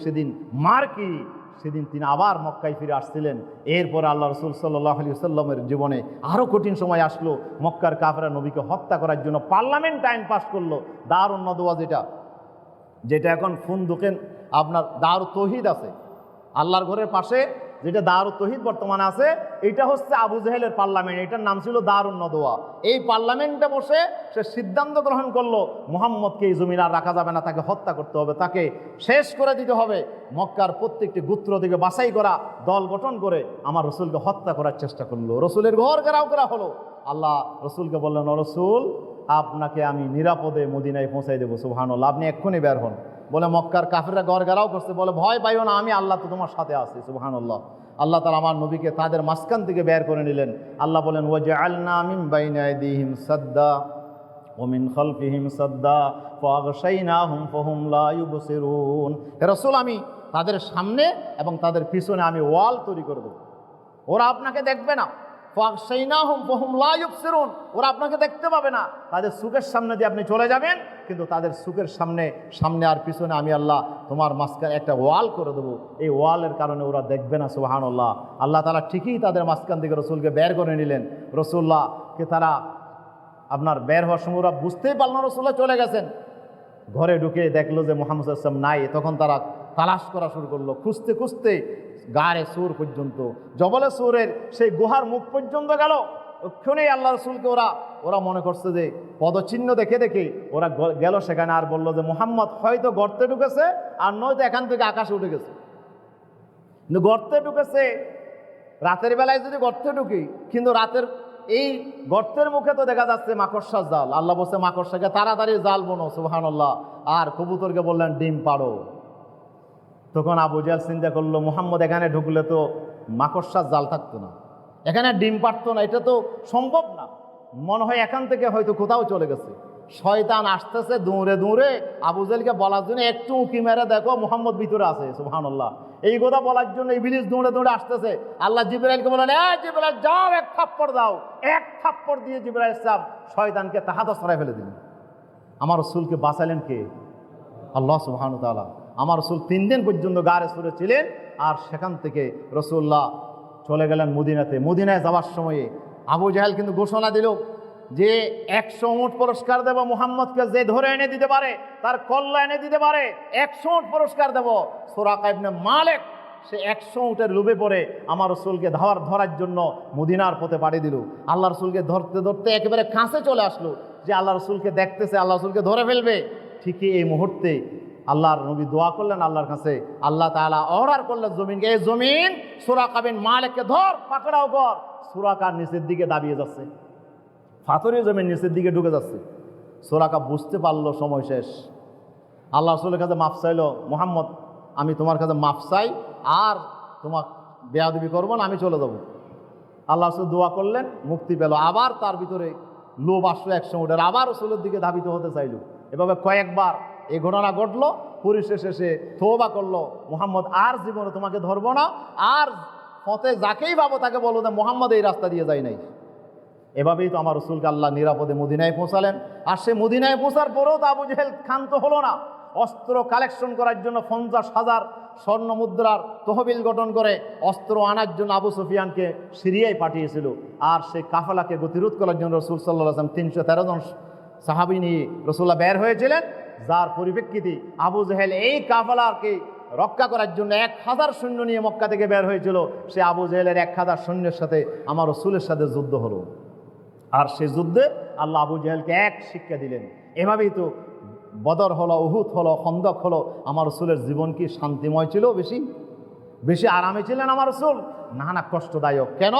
সেদিন তিনি আবার মক্কায় ফিরে আসছিলেন। এরপরে আল্লাহ রাসূল সাল্লাল্লাহু আলাইহি ওয়াসাল্লামের জীবনে আরও কঠিন সময় আসলো। মক্কার কাফেররা নবীকে হত্যা করার জন্য পার্লামেন্ট আইন পাস করলো। দারুন নদওয়া যেটা এখন ফুনদুকেন আপনার দারুত তৌহিদ আছে, আল্লাহর ঘরের পাশে যেটা দারুত তৌহিদ বর্তমানে আছে, এটা হচ্ছে আবু জেহেলের পার্লামেন্ট। এটার নাম ছিল দারুন নদওয়া। এই পার্লামেন্টে বসে সে সিদ্ধান্ত গ্রহণ করলো মুহাম্মদকে এই জমিন আর রাখা যাবে না, তাকে হত্যা করতে হবে, তাকে শেষ করে দিতে হবে। মক্কার প্রত্যেকটি গোত্র থেকে বাছাই করা দল গঠন করে আমার রসুলকে হত্যা করার চেষ্টা করলো। রসুলের ঘর ঘেরাও করা হলো। আল্লাহ রসুলকে বললেন, ও রসুল, আপনাকে আমি নিরাপদে মদিনায় পৌঁছাই দেবো। সুবহানাল্লাহ। আপনি এক্ষুনি বের হন। বলে মক্কার কাফেররা ঘর ঘেরাও করছে। বলে ভয় পাইও না, আমি আল্লাহ তো তোমার সাথে আছি। সুবহানাল্লাহ। আল্লাহ তাআলা আমার নবীকে তাদের মাঝখান থেকে বের করে নিলেন। আল্লাহ বলেন ওয়াজআলনা মিন বাইনি আইদিহিম সাদ্দা ওয়া মিন খালফিহিম সাদ্দা ফাগশাইনাহুম ফাহুম লা ইউবসিরুন। হে রাসূল, আমি তাদের সামনে এবং তাদের পিছনে আমি ওয়াল তৈরি করে দেব, ওরা আপনাকে দেখবে না। ফাগশাইনাহুম ফাহুম লা ইউবসিরুন, ওরা আপনাকে দেখতে পাবে না, তাদের চোখের সামনে দিয়ে আপনি চলে যাবেন, কিন্তু তাদের চোখের সামনে আর পিছনে আমি আল্লাহ তোমার মাঝখানে একটা ওয়াল করে দেবো, এই ওয়ালের কারণে ওরা দেখবে না। সুবহানাল্লাহ। আল্লাহ তাআলা ঠিকই তাদের মাঝখান থেকে রসুলকে বের করে নিলেন। রসুল্লাহকে তারা আপনার বের হওয়ার সময় ওরা বুঝতেই পারল না রসুল্লাহ চলে গেছেন। ঘরে ঢুকে দেখলো যে মুহাম্মদ সাল্লাল্লাহু আলাইহি ওয়াসাল্লাম নাই, তখন তারা তালাশ করা শুরু করলো, খুঁজতে খুঁজতে গাড়ে সুর পর্যন্ত, জবলে সুরের সেই গুহার মুখ পর্যন্ত গেল। ওখানেই আল্লাহ রসুলকে ওরা মনে করছে যে পদচিহ্ন দেখে দেখে ওরা গেল সেখানে, আর বললো যে মুহাম্মদ হয়তো গর্তে ঢুকেছে, আর নয়তো এখান থেকে আকাশে উঠে গেছে। কিন্তু গর্তে ঢুকেছে, রাতের বেলায় যদি গর্তে ঢুকি, কিন্তু রাতের এই গর্তের মুখে তো দেখা যাচ্ছে মাকড়সার জাল। আল্লাহ বলছে মাকড়সাকে তাড়াতাড়ি জাল বোনো। সুবহানাল্লাহ। আর কবুতরকে বললেন ডিম পাড়ো। তখন আবু জাহল চিন্তা করলো মুহাম্মদ এখানে ঢুকলে তো মাকড়সার জাল থাকতো না, এখানে ডিম পারতো না, এটা তো সম্ভব না, মনে হয় এখান থেকে হয়তো কোথাও চলে গেছে। শয়তান আসতেছে দৌড়ে দৌড়ে আবু জাহলকে বলার জন্য, একটু উঁকি মেরে দেখো মুহাম্মদ ভিতরে আছে। সুবহানাল্লাহ। এই কথা বলার জন্য ইবলিস দৌড়ে দৌড়ে আসতেছে। আল্লাহ জিবরাইলকে বললেন, জিবরাইল যাও, এক থাপ্পড় দাও। এক থাপ্পড় দিয়ে জিবরাইল ইসলাম শয়তানকে তাহাত সরাই ফেলে দিলেন। আমার রাসূলকে বাঁচালেন কে? আল্লাহ সুবহানাহু ওয়া তাআলা। আমার রাসূল 3 দিন পর্যন্ত গারে সুরে ছিলেন, আর সেখান থেকে রাসূলুল্লাহ চলে গেলেন মদিনাতে। মদিনায় যাওয়ার সময়ে আবু জাহেল কিন্তু ঘোষণা দিল যে 100 উট পুরস্কার দেব মুহাম্মদকে, যে ধরে এনে দিতে পারে, তার কল্লা এনে দিতে পারে, 100 উট পুরস্কার দেব। সুরাকা ইবনে মালিক সে 100 উটের লোভে পড়ে আমার রাসূলকে ধরার জন্য মদিনার পথে পাঠিয়ে দিল। আল্লাহ রাসূলকে ধরতে ধরতে একেবারে কাছে চলে আসলো, যে আল্লাহ রাসূলকে দেখতেছে, আল্লাহ রাসূলকে ধরে ফেলবে। ঠিকই এই মুহূর্তে আল্লাহর নবী দোয়া করলেন আল্লাহর কাছে, আল্লাহ তাআলা অর্ডার করলেন জমিনকে, এই জমিন সুরাকা বিন মালিককে ধর, পাকড়াও কর। সুরাকার নিচের দিকে দাবিয়ে যাচ্ছে, পাথরের জমিন নিচের দিকে ঢুকে যাচ্ছে। সুরাকা বুঝতে পারলো সময় শেষ। আল্লাহ রাসূলের কাছে মাফ চাইলো, মুহাম্মদ আমি তোমার কাছে মাফ চাই, আর তোমার বেয়াদবি করবো না, আমি চলে যাব। আল্লাহ রাসূল দোয়া করলেন, মুক্তি পেল। আবার তার ভিতরে লোভ আসলো 100 উটের, আবার রাসূলের দিকে ধাবিত হতে চাইল। এভাবে কয়েকবার এই ঘটনা ঘটলো। পরিশেষে সে তওবা করলো, মুহাম্মদ আর জীবনে তোমাকে ধরবো না, আর পথে যাকেই পাবো তাকে বলবো যে মুহাম্মদ এই রাস্তা দিয়ে যায় নাই। এভাবেই তো আমার রাসূলকে আল্লাহ নিরাপদে মদিনায় পৌঁছালেন। আর সে মদিনায় পৌঁছার পরেও তো আবু জাহেল ক্ষান্ত হলো না। অস্ত্র কালেকশন করার জন্য 50,000 স্বর্ণ মুদ্রার তহবিল গঠন করে অস্ত্র আনার জন্য আবু সুফিয়ানকে সিরিয়ায় পাঠিয়েছিল। আর সেই কাফেলাকে গতিরোধ করার জন্য রাসূল সাল্লাল্লাহু আলাইহি ওয়াসাল্লাম 313 জন সাহাবী নিয়ে রাসূলুল্লাহ বের হয়েছিলেন, যার পরিপ্রেক্ষিতে আবু জাহেল এই কাফেলাকে রক্ষা করার জন্য 1000 সৈন্য নিয়ে মক্কা থেকে বের হয়েছিল। সে আবু জাহেলের 1000 সৈন্যের সাথে আমার রাসূলের সাথে যুদ্ধ হলো। আর সেই যুদ্ধে আল্লাহ আবু জাহেলকে এক শিক্ষা দিলেন। এভাবেই তো বদর হলো, উহুদ হলো, খন্দক হলো। আমার রাসূলের জীবন কি শান্তিময় ছিল? বেশি আরামে ছিলেন আমার রাসূল? না, কষ্টদায়ক। কেন?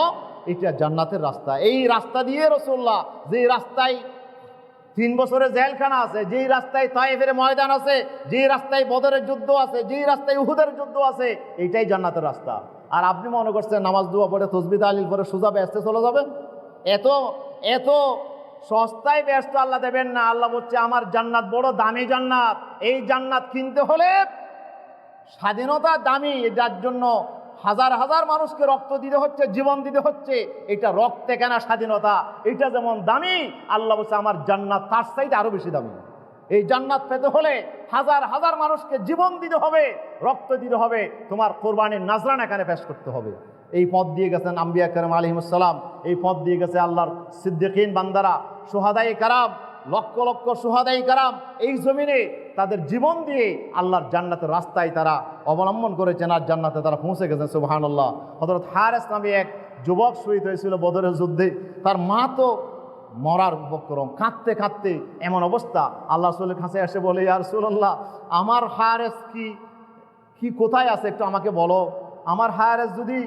এটা জান্নাতের রাস্তা। এই রাস্তা দিয়ে রাসূলুল্লাহ, যে রাস্তায় 3 বছরের জেলখানা আছে, যেই রাস্তায় তায়েফের ময়দান আছে, যেই রাস্তায় বদরের যুদ্ধ আছে, যেই রাস্তায় উহুদের যুদ্ধ আছে, এইটাই জান্নাতের রাস্তা। আর আপনি মনে করছেন নামাজ দোয়া পড়ে তসবিহ তাহলিল পরে সোজা ব্যস্তে চলে যাবেন? এত সস্তায় ব্যস্ত আল্লাহ দেবেন না। আল্লাহ বলছে আমার জান্নাত বড় দামি জান্নাত। এই জান্নাত কিনতে হলে স্বাধীনতা দামি, যার জন্য হাজার হাজার মানুষকে রক্ত দিতে হচ্ছে, জীবন দিতে হচ্ছে। এটা রক্তে কেনা স্বাধীনতা, এটা যেমন দামি, আল্লাহ বলছে আমার জান্নাত তার চাইতে আরো বেশি দামি। এই জান্নাত পেতে হলে হাজার হাজার মানুষকে জীবন দিতে হবে, রক্ত দিতে হবে, তোমার কোরবানির নাজরান এখানে পেশ করতে হবে। এই পথ দিয়ে গেছেন আম্বিয়া কেরাম আলাইহিমুস সালাম, এই পথ দিয়ে গেছে আল্লাহর সিদ্দিকিন বান্দারা, শুহাদায়ে কেরাম, লক্ষ লক্ষ শুহাদায়ে কেরাম এই জমিনে তাদের জীবন দিয়ে আল্লাহর জান্নাতের রাস্তায় তারা অবলম্বন করেছেন, আর জান্নাতে তারা পৌঁছে গেছেন। সুবহানাল্লাহ। হযরত হারেস নামে এক যুবক শহীদ হয়েছিল বদরের যুদ্ধে। তার মা তো মরার উপক্রম, কাঁদতে কাঁদতে এমন অবস্থা। আল্লাহ রাসূলের কাছে এসে বলে, ইয়া রাসূলুল্লাহ, আমার হারেস কি কোথায় আছে একটু আমাকে বলো। আমার হারেস যদি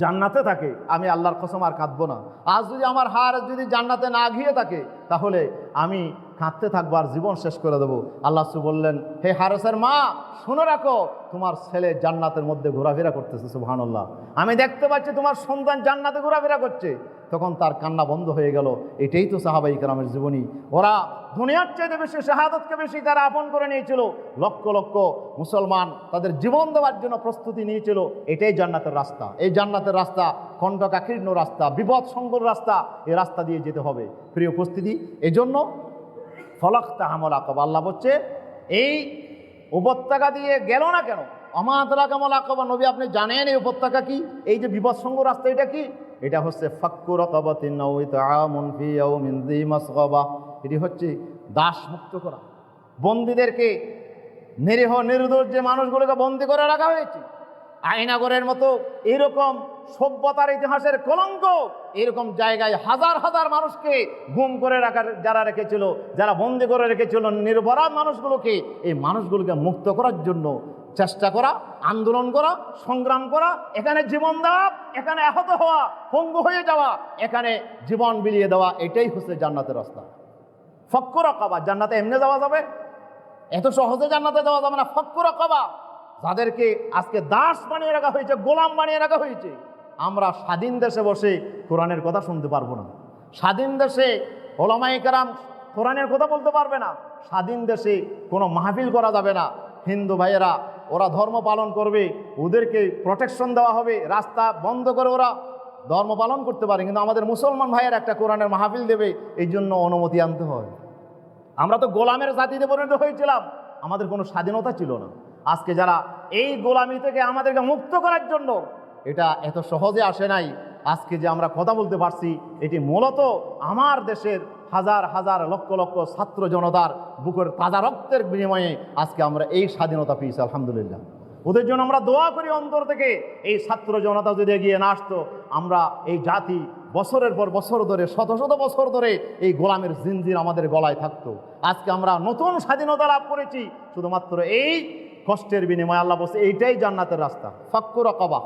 জান্নাতে থাকে আমি আল্লাহর কসম আর কাঁদবো না। আজ যদি আমার হারেস যদি জান্নাতে না গিয়ে থাকে তাহলে আমি কাঁদতে থাকবো আর জীবন শেষ করে দেবো। আল্লাহ রাসূল বললেন, হে হারেসের মা, শুনে রাখো, তোমার ছেলে জান্নাতের মধ্যে ঘোরাফেরা করতেছে। সুবহানাল্লাহ, আমি দেখতে পাচ্ছি তোমার সন্তান জান্নাতে ঘোরাফেরা করছে। তখন তার কান্না বন্ধ হয়ে গেল। এটাই তো সাহাবায়ে কেরামের জীবনী। ওরা দুনিয়ার চাইতে বেশি শাহাদাতকে বেশি তারা আপন করে নিয়েছিল। লক্ষ লক্ষ মুসলমান তাদের জীবন দেওয়ার জন্য প্রস্তুতি নিয়েছিল। এটাই জান্নাতের রাস্তা। এই জান্নাতের রাস্তা কণ্টকাকীর্ণ রাস্তা, বিপদ সংকুল রাস্তা। এই রাস্তা দিয়ে যেতে হবে। প্রিয় উপস্থিতি, এই জন্য ফলাক্তাহামল আকাবা, আল্লাহ বলছে এই উপত্যকা দিয়ে গেল না কেন? আমাদরাকামল আকাবা, নবী আপনি জানেন এই উপত্যকা কি? এই যে বিপদসঙ্গ রাস্তা, এটা কি? এটা হচ্ছে ফাক্কু রাকাবাতিন আও ইতআমুন ফি ইয়াউমিন যী মাসগাবা। এটি হচ্ছে দাস মুক্ত করা। বন্দীদেরকে, নিরীহ নির্দোষ যে মানুষগুলোকে বন্দী করে রাখা হয়েছে, আয়নাগরের মতো এরকম সভ্যতার ইতিহাসের কলঙ্ক, এরকম জায়গায় হাজার হাজার মানুষকে গুম করে রাখার যারা রেখেছিল, যারা বন্দি করে রেখেছিল নিরপরাধ মানুষগুলোকে, এই মানুষগুলোকে মুক্ত করার জন্য চেষ্টা করা, আন্দোলন করা, সংগ্রাম করা, এখানে জীবন দেওয়া, এখানে আহত হওয়া, পঙ্গু হয়ে যাওয়া, এখানে জীবন বিলিয়ে দেওয়া, এটাই হচ্ছে জান্নাতের রাস্তা। ফাক্কু রাকাবা, জান্নাতে এমনি যাওয়া যাবে? এত সহজে জান্নাতে যাওয়া যাবে না। ফাক্কু রাকাবা, যাদেরকে আজকে দাস বানিয়ে রাখা হয়েছে, গোলাম বানিয়ে রাখা হয়েছে। আমরা স্বাধীন দেশে বসে কোরআনের কথা শুনতে পারবো না। স্বাধীন দেশে ওলামায়ে কেরাম কোরআনের কথা বলতে পারবে না। স্বাধীন দেশে কোনো মাহফিল করা যাবে না। হিন্দু ভাইয়েরা ওরা ধর্ম পালন করবে, ওদেরকে প্রোটেকশন দেওয়া হবে, রাস্তা বন্ধ করে ওরা ধর্ম পালন করতে পারে। কিন্তু আমাদের মুসলমান ভাইয়েরা একটা কোরআনের মাহফিল দেবে, এই জন্য অনুমতি আনতে হয়। আমরা তো গোলামের জাতিতে পরিণত হয়েছিলাম, আমাদের কোনো স্বাধীনতা ছিল না। আজকে যারা এই গোলামি থেকে আমাদেরকে মুক্ত করার জন্য, এটা এত সহজে আসে নাই। আজকে যে আমরা কথা বলতে পারছি, এটি মূলত আমার দেশের হাজার হাজার লক্ষ লক্ষ ছাত্র জনতার বুকের তাজা রক্তের বিনিময়ে আজকে আমরা এই স্বাধীনতা পেয়েছি, আলহামদুলিল্লাহ। ওদের জন্য আমরা দোয়া করি অন্তর থেকে। এই ছাত্র জনতা যদি এগিয়ে না আসতো, আমরা এই জাতি বছরের পর বছর ধরে, শত শত বছর ধরে এই গোলামের জিনজির আমাদের গলায় থাকতো। আজকে আমরা নতুন স্বাধীনতা লাভ করেছি শুধুমাত্র এই কষ্টের বিনিময়ে। আল্লাহ বলছে এইটাই জান্নাতের রাস্তা। ফাক্কু রাকাবা,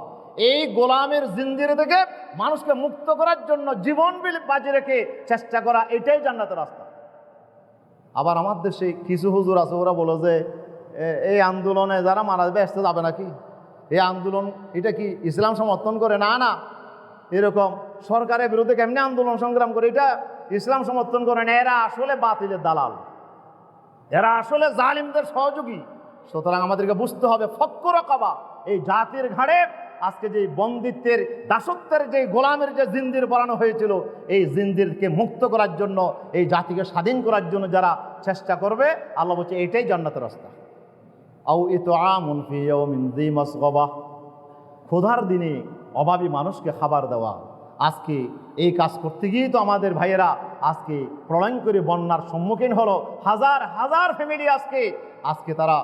এই গোলামের জিনজির থেকে মানুষকে মুক্ত করার জন্য জীবন বাজি রেখে চেষ্টা করা, এটাই জান্নাতের রাস্তা। আবার আমার দেশে কিছু হুজুর আছে, ওরা বলে যে এই আন্দোলনে যারা মারা যাবে আসতে যাবে নাকি? এই আন্দোলন এটা কি ইসলাম সমর্থন করে? না না, এরকম সরকারের বিরুদ্ধে কেমনি আন্দোলন সংগ্রাম করে, এটা ইসলাম সমর্থন করে না। এরা আসলে বাতিলের দালাল, এরা আসলে জালিমদের সহযোগী। সুতরাং আমাদেরকে বুঝতে হবে, ফাক্কু রাকাবা, এই জাতির ঘাড়ে আজকে যে বন্দিত্বের, দাসত্বের, যে গোলামের যে জিনজির পরানো হয়েছিল, এই জিনজিরকে মুক্ত করার জন্য, এই জাতিকে স্বাধীন করার জন্য যারা চেষ্টা করবে, আল্লাহ বলছে এটাই জান্নাতের রাস্তা। আও ইতআমুন ফি ইয়াউমিন যী মাসগাবা, ক্ষুধার দিনে অভাবী মানুষকে খাবার দেওয়া। আজকে এই কাজ করতে গিয়েই তো আমাদের ভাইয়েরা আজকে প্রলয়ঙ্করী বন্যার সম্মুখীন হলো। হাজার হাজার ফ্যামিলি আজকে তারা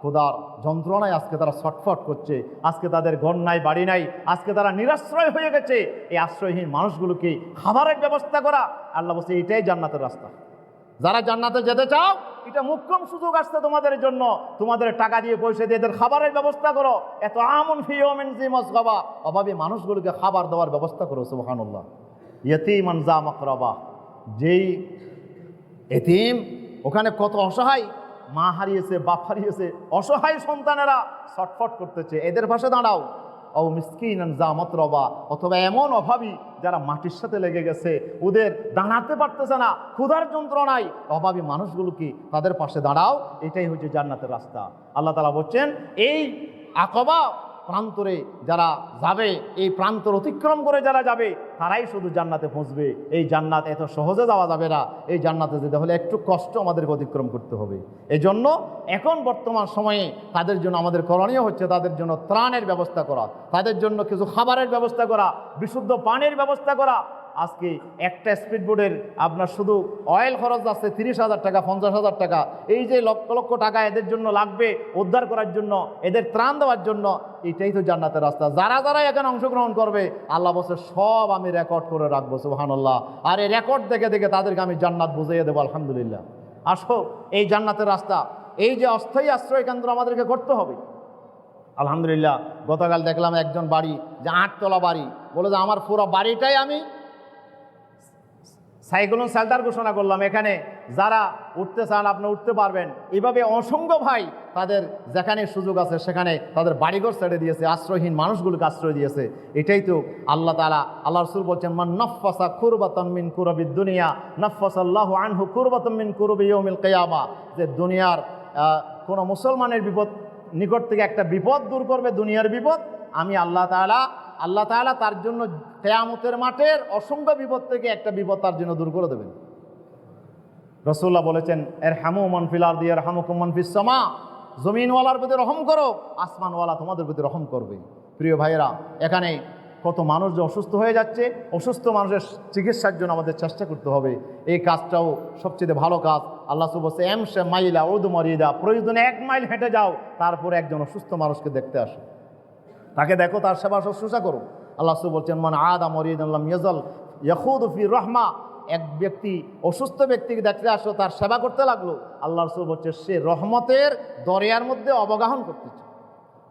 ক্ষুধার যন্ত্রণায় আজকে তারা ছটফট করছে। আজকে তাদের ঘর নাই, বাড়ি নাই, আজকে তারা নিরাশ্রয় হয়ে গেছে। এই আশ্রয়হীন মানুষগুলোকে খাবারের ব্যবস্থা করা, আল্লাহ বলছে এটাই জান্নাতের রাস্তা। যারা জান্নাতে যেতে চাও, এটা মুখ্যম সুযোগ আসছে তোমাদের জন্য। তোমাদের টাকা দিয়ে, পয়সা দিয়ে এদের খাবারের ব্যবস্থা করো। এত আমন ফি ইয়াউমিন যী মাসগাবা, অভাবী মানুষগুলোকে খাবার দেওয়ার ব্যবস্থা করো। সুবহানাল্লাহ। ইয়তীমান যা মাকরাবা, যেই এতিম, ওখানে কত অসহায় মা হারিয়েছে, বাপ হারিয়েছে, অসহায় সন্তানেরা ছটফট করতেছে, এদের পাশে দাঁড়াও। ও মিসকিনান যা মাতরবা, অথবা এমন অভাবী যারা মাটির সাথে লেগে গেছে, ওদের দাঁড়াতে পারতেছে না, ক্ষুধার যন্ত্রণায়, অভাবী মানুষগুলোকে তাদের পাশে দাঁড়াও। এটাই হচ্ছে জান্নাতের রাস্তা। আল্লাহ তাআলা বলছেন এই আকবা প্রান্তরে যারা যাবে, এই প্রান্তর অতিক্রম করে যারা যাবে, তারাই শুধু জান্নাতে পৌঁছবে। এই জান্নাত এত সহজে যাওয়া যাবে না। এই জান্নাতে যেতে হলে একটু কষ্ট আমাদেরকে অতিক্রম করতে হবে। এজন্য এখন বর্তমান সময়ে তাদের জন্য আমাদের করণীয় হচ্ছে তাদের জন্য ত্রাণের ব্যবস্থা করা, তাদের জন্য কিছু খাবারের ব্যবস্থা করা, বিশুদ্ধ পানির ব্যবস্থা করা। আজকে একটা স্পিডবোটের আপনার শুধু অয়েল খরচ আছে 30,000 টাকা, 50,000 টাকা। এই যে লক্ষ লক্ষ টাকা এদের জন্য লাগবে উদ্ধার করার জন্য, এদের ত্রাণ দেওয়ার জন্য, এটাই তো জান্নাতের রাস্তা। যারা যারা এখানে অংশগ্রহণ করবে, আল্লাহ বলছে সব আমি রেকর্ড করে রাখবো। সুবহানাল্লাহ। আর এই রেকর্ড দেখে দেখে তাদেরকে আমি জান্নাত বুঝিয়ে দেবো। আলহামদুলিল্লাহ। আসো, এই জান্নাতের রাস্তা, এই যে অস্থায়ী আশ্রয় কেন্দ্র আমাদেরকে করতে হবে। আলহামদুলিল্লাহ। গতকাল দেখলাম একজন বাড়ি, যে 8 তলা বাড়ি, বলে যে আমার পুরো বাড়িটাই আমি সাইক্লোন শেল্টার ঘোষণা করলাম, এখানে যারা উঠতে চান আপনি উঠতে পারবেন। এইভাবে অসংখ্য ভাই তাদের যেখানে সুযোগ আছে সেখানে তাদের বাড়িঘর ছেড়ে দিয়েছে, আশ্রয়হীন মানুষগুলোকে আশ্রয় দিয়েছে। এটাই তো আল্লাহ তাআলা, আল্লাহ রাসূল বলছেন, মান নাফাসা কুরবাতাম মিন কুরাবিদ দুনিয়া নাফাসাল্লাহু আনহু কুরবাতাম মিন কুরবি ইয়াউমিল কিয়ামা। যে দুনিয়ার কোনো মুসলমানের বিপদ নিকট থেকে একটা বিপদ দূর করবে, দুনিয়ার বিপদ, আমি আল্লাহ তাআলা তার জন্য কিয়ামতের মাঠের অসংখ্য বিপদ থেকে একটা বিপদ তার জন্য দূর করে দেবেন। রাসূলুল্লাহ বলেছেন, ইরহামু মান ফিল আরদি ইয়ারহামুকুম মান ফিস সামা। জমিনওয়ালার প্রতি রহম করো, আসমানওয়ালা তোমাদের প্রতি রহম করবে। প্রিয় ভাইয়েরা, এখানে কত মানুষ যে অসুস্থ হয়ে যাচ্ছে, অসুস্থ মানুষের চিকিৎসার জন্য আমাদের চেষ্টা করতে হবে। এই কাজটাও সবচেয়ে ভালো কাজ। আল্লাহ সুবহানাহু ওয়া তাআলা বলছে, এমশে মাইলা উদু মারিদা, প্রয়োজনে 1 মাইল হেঁটে যাও, তারপরে একজন অসুস্থ মানুষকে দেখতে আসো, তাকে দেখো, তার সেবা শুশ্রূষা করো। আল্লাহ সুবহানাহু বলছেন, মান আদা মরিদান লাম ইয়াজাল ইয়াখুদু ফি রাহমা। এক ব্যক্তি অসুস্থ ব্যক্তিকে দেখতে আসলো, তার সেবা করতে লাগলো, আল্লাহ রাসূল বলছে সে রহমতের দরিয়ার মধ্যে অবগাহন করতেছে,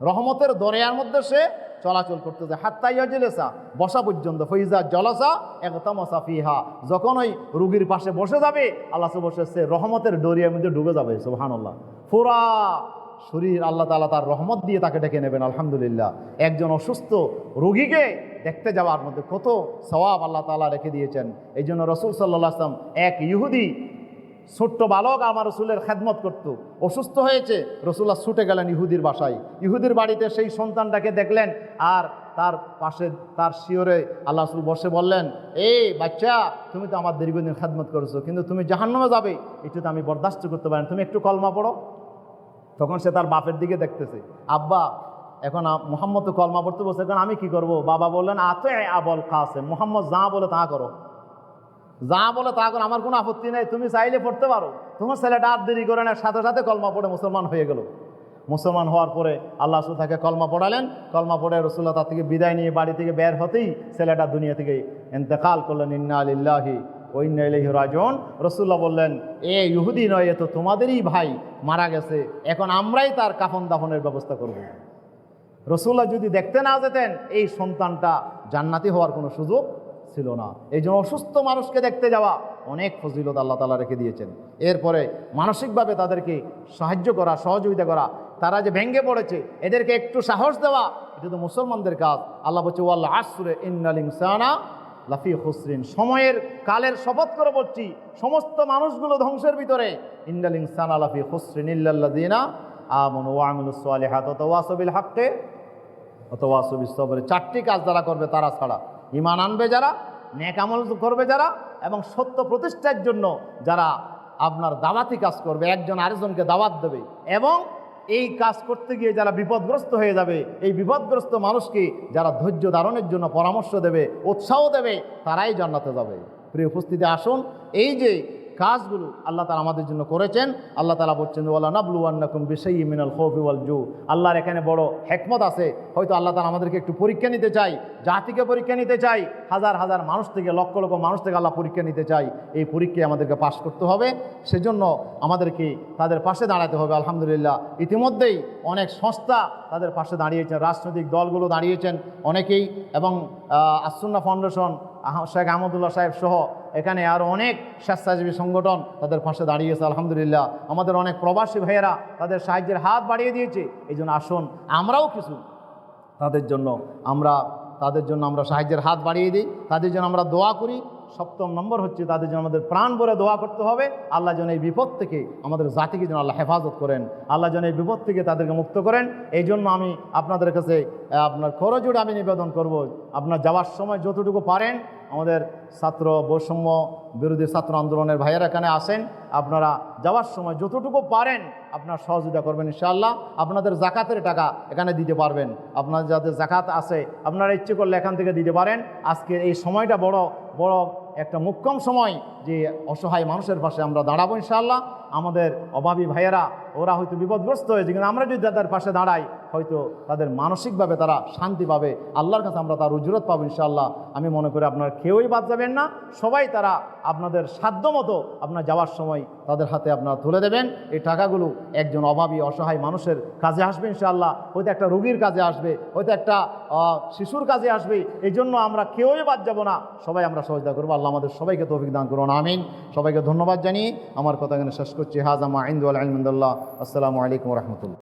রহমতের দরিয়ার মধ্যে সে চলাচল করতেছে। হাত্তা ইয়াজলিসা, বসা পর্যন্ত। ফইজা জলাসা ইগতামাসা ফিহা, যখন ওই রোগীর পাশে বসে যাবে, আল্লাহ রাসূল বলছে সে রহমতের দরিয়ার মধ্যে ডুবে যাবে। সুবহানাল্লাহ। পুরা শরীর আল্লাহ তাআলা তার রহমত দিয়ে তাকে ডেকে নেবেন। আলহামদুলিল্লাহ। একজন অসুস্থ রোগীকে দেখতে যাওয়ার মধ্যে কত সওয়াব আল্লাহ তাআলা রেখে দিয়েছেন। এই জন্য রাসূল সাল্লাল্লাহু আলাইহি ওয়াসাল্লাম, এক ইহুদি ছোট্ট বালক আমার রসুলের খেদমত করত, অসুস্থ হয়েছে, রসুল্লাহ ছুটে গেলেন ইহুদির বাসায়, ইহুদির বাড়িতে সেই সন্তানটাকে দেখলেন, আর তার পাশে তার শিয়রে আল্লাহ রসুল বসে বললেন, এই বাচ্চা, তুমি তো আমার দীর্ঘদিন খেদমত করেছো, কিন্তু তুমি জাহান্নামে যাবে, এটা তো আমি বরদাস্ত করতে পারি না, তুমি একটু কলমা পড়ো। তখন সে তার বাপের দিকে দেখতেছে, আব্বা এখন মুহাম্মদ তো কলমা পড়তে বলছে, এখন আমি কি করব? বাবা বললেন, আতে আবুল কাসেম, মুহাম্মদ যা বলে তা করো, যা বলে তা করো, আমার কোনো আপত্তি নেই, তুমি চাইলে পড়তে পারো। তোমার ছেলেটা আর দেরি করে না, সাথে সাথে কলমা পড়ে মুসলমান হয়ে গেল। মুসলমান হওয়ার পরে আল্লাহ রাসূল তাকে কলমা পড়ালেন, কলমা পড়ে রাসূলুল্লাহ তার থেকে বিদায় নিয়ে বাড়ি থেকে বের হতেই ছেলেটা দুনিয়া থেকে ইন্তেকাল করলেন। ইন্না লিল্লাহি ওয়া ইন্না ইলাইহি রাজিউন। রাসূলুল্লাহ বললেন, এ ইহুদি নয়, এ তো তোমাদেরই ভাই, মারা গেছে, এখন আমরাই তার কাফন দাফনের ব্যবস্থা করব। রাসূলুল্লাহ যদি দেখতে না যেতেন, এই সন্তানটা জান্নাতি হওয়ার কোনো সুযোগ ছিল না। এই জন্য অসুস্থ মানুষকে দেখতে যাওয়া অনেক ফজিলত আল্লাহ তাআলা রেখে দিয়েছেন। এরপরে মানসিকভাবে তাদেরকে সাহায্য করা, সহযোগিতা করা, তারা যে ভেঙে পড়েছে এদেরকে একটু সাহস দেওয়া, এটা তো মুসলমানদের কাজ। আল্লাহ বলছে, ওয়াল আসরে ইন্নাল ইনসানা লাফি খুসরিন, সময়ের কালের শপথ করে বলছি, সমস্ত মানুষগুলো ধ্বংসের ভিতরে। ইন্নাল ইনসানা লাফি খুসরিন ইল্লাল্লাযিনা আমানু ওয়া আমিলুস সালিহাত ওয়া তাওয়াসাউ বিল হাক্কি ওয়া তাওয়াসাউ বিস সবর। 4টি কাজ যারা করবে তারা ছাড়া, ঈমান আনবে যারা, নেক আমল করবে যারা, এবং সত্য প্রতিষ্ঠার জন্য যারা আপনার দাওয়াতি কাজ করবে, একজন আরেকজনকে দাওয়াত দেবে, এবং এই কাজ করতে গিয়ে যারা বিপদগ্রস্ত হয়ে যাবে, এই বিপদগ্রস্ত মানুষকে যারা ধৈর্য ধারণের জন্য পরামর্শ দেবে, উৎসাহ দেবে, তারাই জান্নাতে যাবে। প্রিয় উপস্থিতি, আসুন এই যে কাজগুলো আল্লাহ তাআলা আমাদের জন্য করেছেন, আল্লাহ তাআলা বলছেন, ওয়ালা নাবলুওয়ান্নাকুম বিশাইয়্যিম মিনাল খাউফি ওয়াল জু। আল্লাহর এখানে বড় হিকমত আছে। হয়তো আল্লাহ তাআলা আমাদেরকে একটু পরীক্ষা নিতে চাই, জাতিকে পরীক্ষা নিতে চাই, হাজার হাজার মানুষ থেকে, লক্ষ লক্ষ মানুষ থেকে আল্লাহ পরীক্ষা নিতে চাই। এই পরীক্ষায় আমাদেরকে পাশ করতে হবে, সেজন্য আমাদেরকে তাদের পাশে দাঁড়াতে হবে। আলহামদুলিল্লাহ, ইতিমধ্যেই অনেক সংস্থা তাদের পাশে দাঁড়িয়েছেন, রাজনৈতিক দলগুলো দাঁড়িয়েছেন অনেকেই, এবং আসুন্নাহ ফাউন্ডেশন, শেখ আহমদুল্লাহ সাহেব সহ এখানে আরও অনেক স্বেচ্ছাসেবী সংগঠন তাদের পাশে দাঁড়িয়েছে। আলহামদুলিল্লাহ, আমাদের অনেক প্রবাসী ভাইয়েরা তাদের সাহায্যের হাত বাড়িয়ে দিয়েছে। এই জন্য আসুন আমরাও কিছু তাদের জন্য আমরা সাহায্যের হাত বাড়িয়ে দিই, তাদের জন্য আমরা দোয়া করি। 7ম নম্বর হচ্ছে, তাদের জন্য আমাদের প্রাণ ভরে দোয়া করতে হবে। আল্লাহ যেন এই বিপদ থেকে আমাদের জাতিকে যেন আল্লাহ হেফাজত করেন, আল্লাহ যেন এই বিপদ থেকে তাদেরকে মুক্ত করেন। এই জন্য আমি আপনাদের কাছে আপনার করজোড়ে আমি নিবেদন করব, আপনার যাওয়ার সময় যতটুকু পারেন, আমাদের ছাত্র বৈষম্য বিরোধী ছাত্র আন্দোলনের ভাইয়েরা এখানে আসেন, আপনারা যাওয়ার সময় যতটুকু পারেন আপনার সহযোগিতা করবেন ইনশাআল্লাহ। আপনাদের জাকাতের টাকা এখানে দিতে পারবেন, আপনার যাদের জাকাত আছে আপনারা ইচ্ছে করলে এখান থেকে দিতে পারেন। আজকে এই সময়টা বড় বড় একটা মুখ্যম সময়, যে অসহায় মানুষের পাশে আমরা দাঁড়াবো ইনশাআল্লাহ। আমাদের অভাবী ভাইয়েরা ওরা হয়তো বিপদগ্রস্ত হয়েছে, কিন্তু আমরা যদি তাদের পাশে দাঁড়াই, হয়তো তাদের মানসিকভাবে তারা শান্তি পাবে, আল্লাহর কাছে আমরা তার উজরত পাবো ইনশাআল্লাহ। আমি মনে করি আপনারা কেউই বাদ যাবেন না, সবাই তারা আপনাদের সাধ্য মতো আপনার যাওয়ার সময় তাদের হাতে আপনারা তুলে দেবেন। এই টাকাগুলো একজন অভাবী অসহায় মানুষের কাজে আসবে ইনশাআল্লাহ, হয়তো একটা রোগীর কাজে আসবে, হয়তো একটা শিশুর কাজে আসবে। এই জন্য আমরা কেউই বাদ যাব না, সবাই আমরা সহযোগিতা করবো। আল্লাহ আমাদের সবাইকে তৌফিক দান করুন, আমিন। সবাইকে ধন্যবাদ জানিয়ে আমার কথা এখানে শেষ করছি। হাজা মা ইনদু আল ইলমুল্লাহ। আসসালামু আলাইকুম ওয়া রাহমাতুল্লাহ।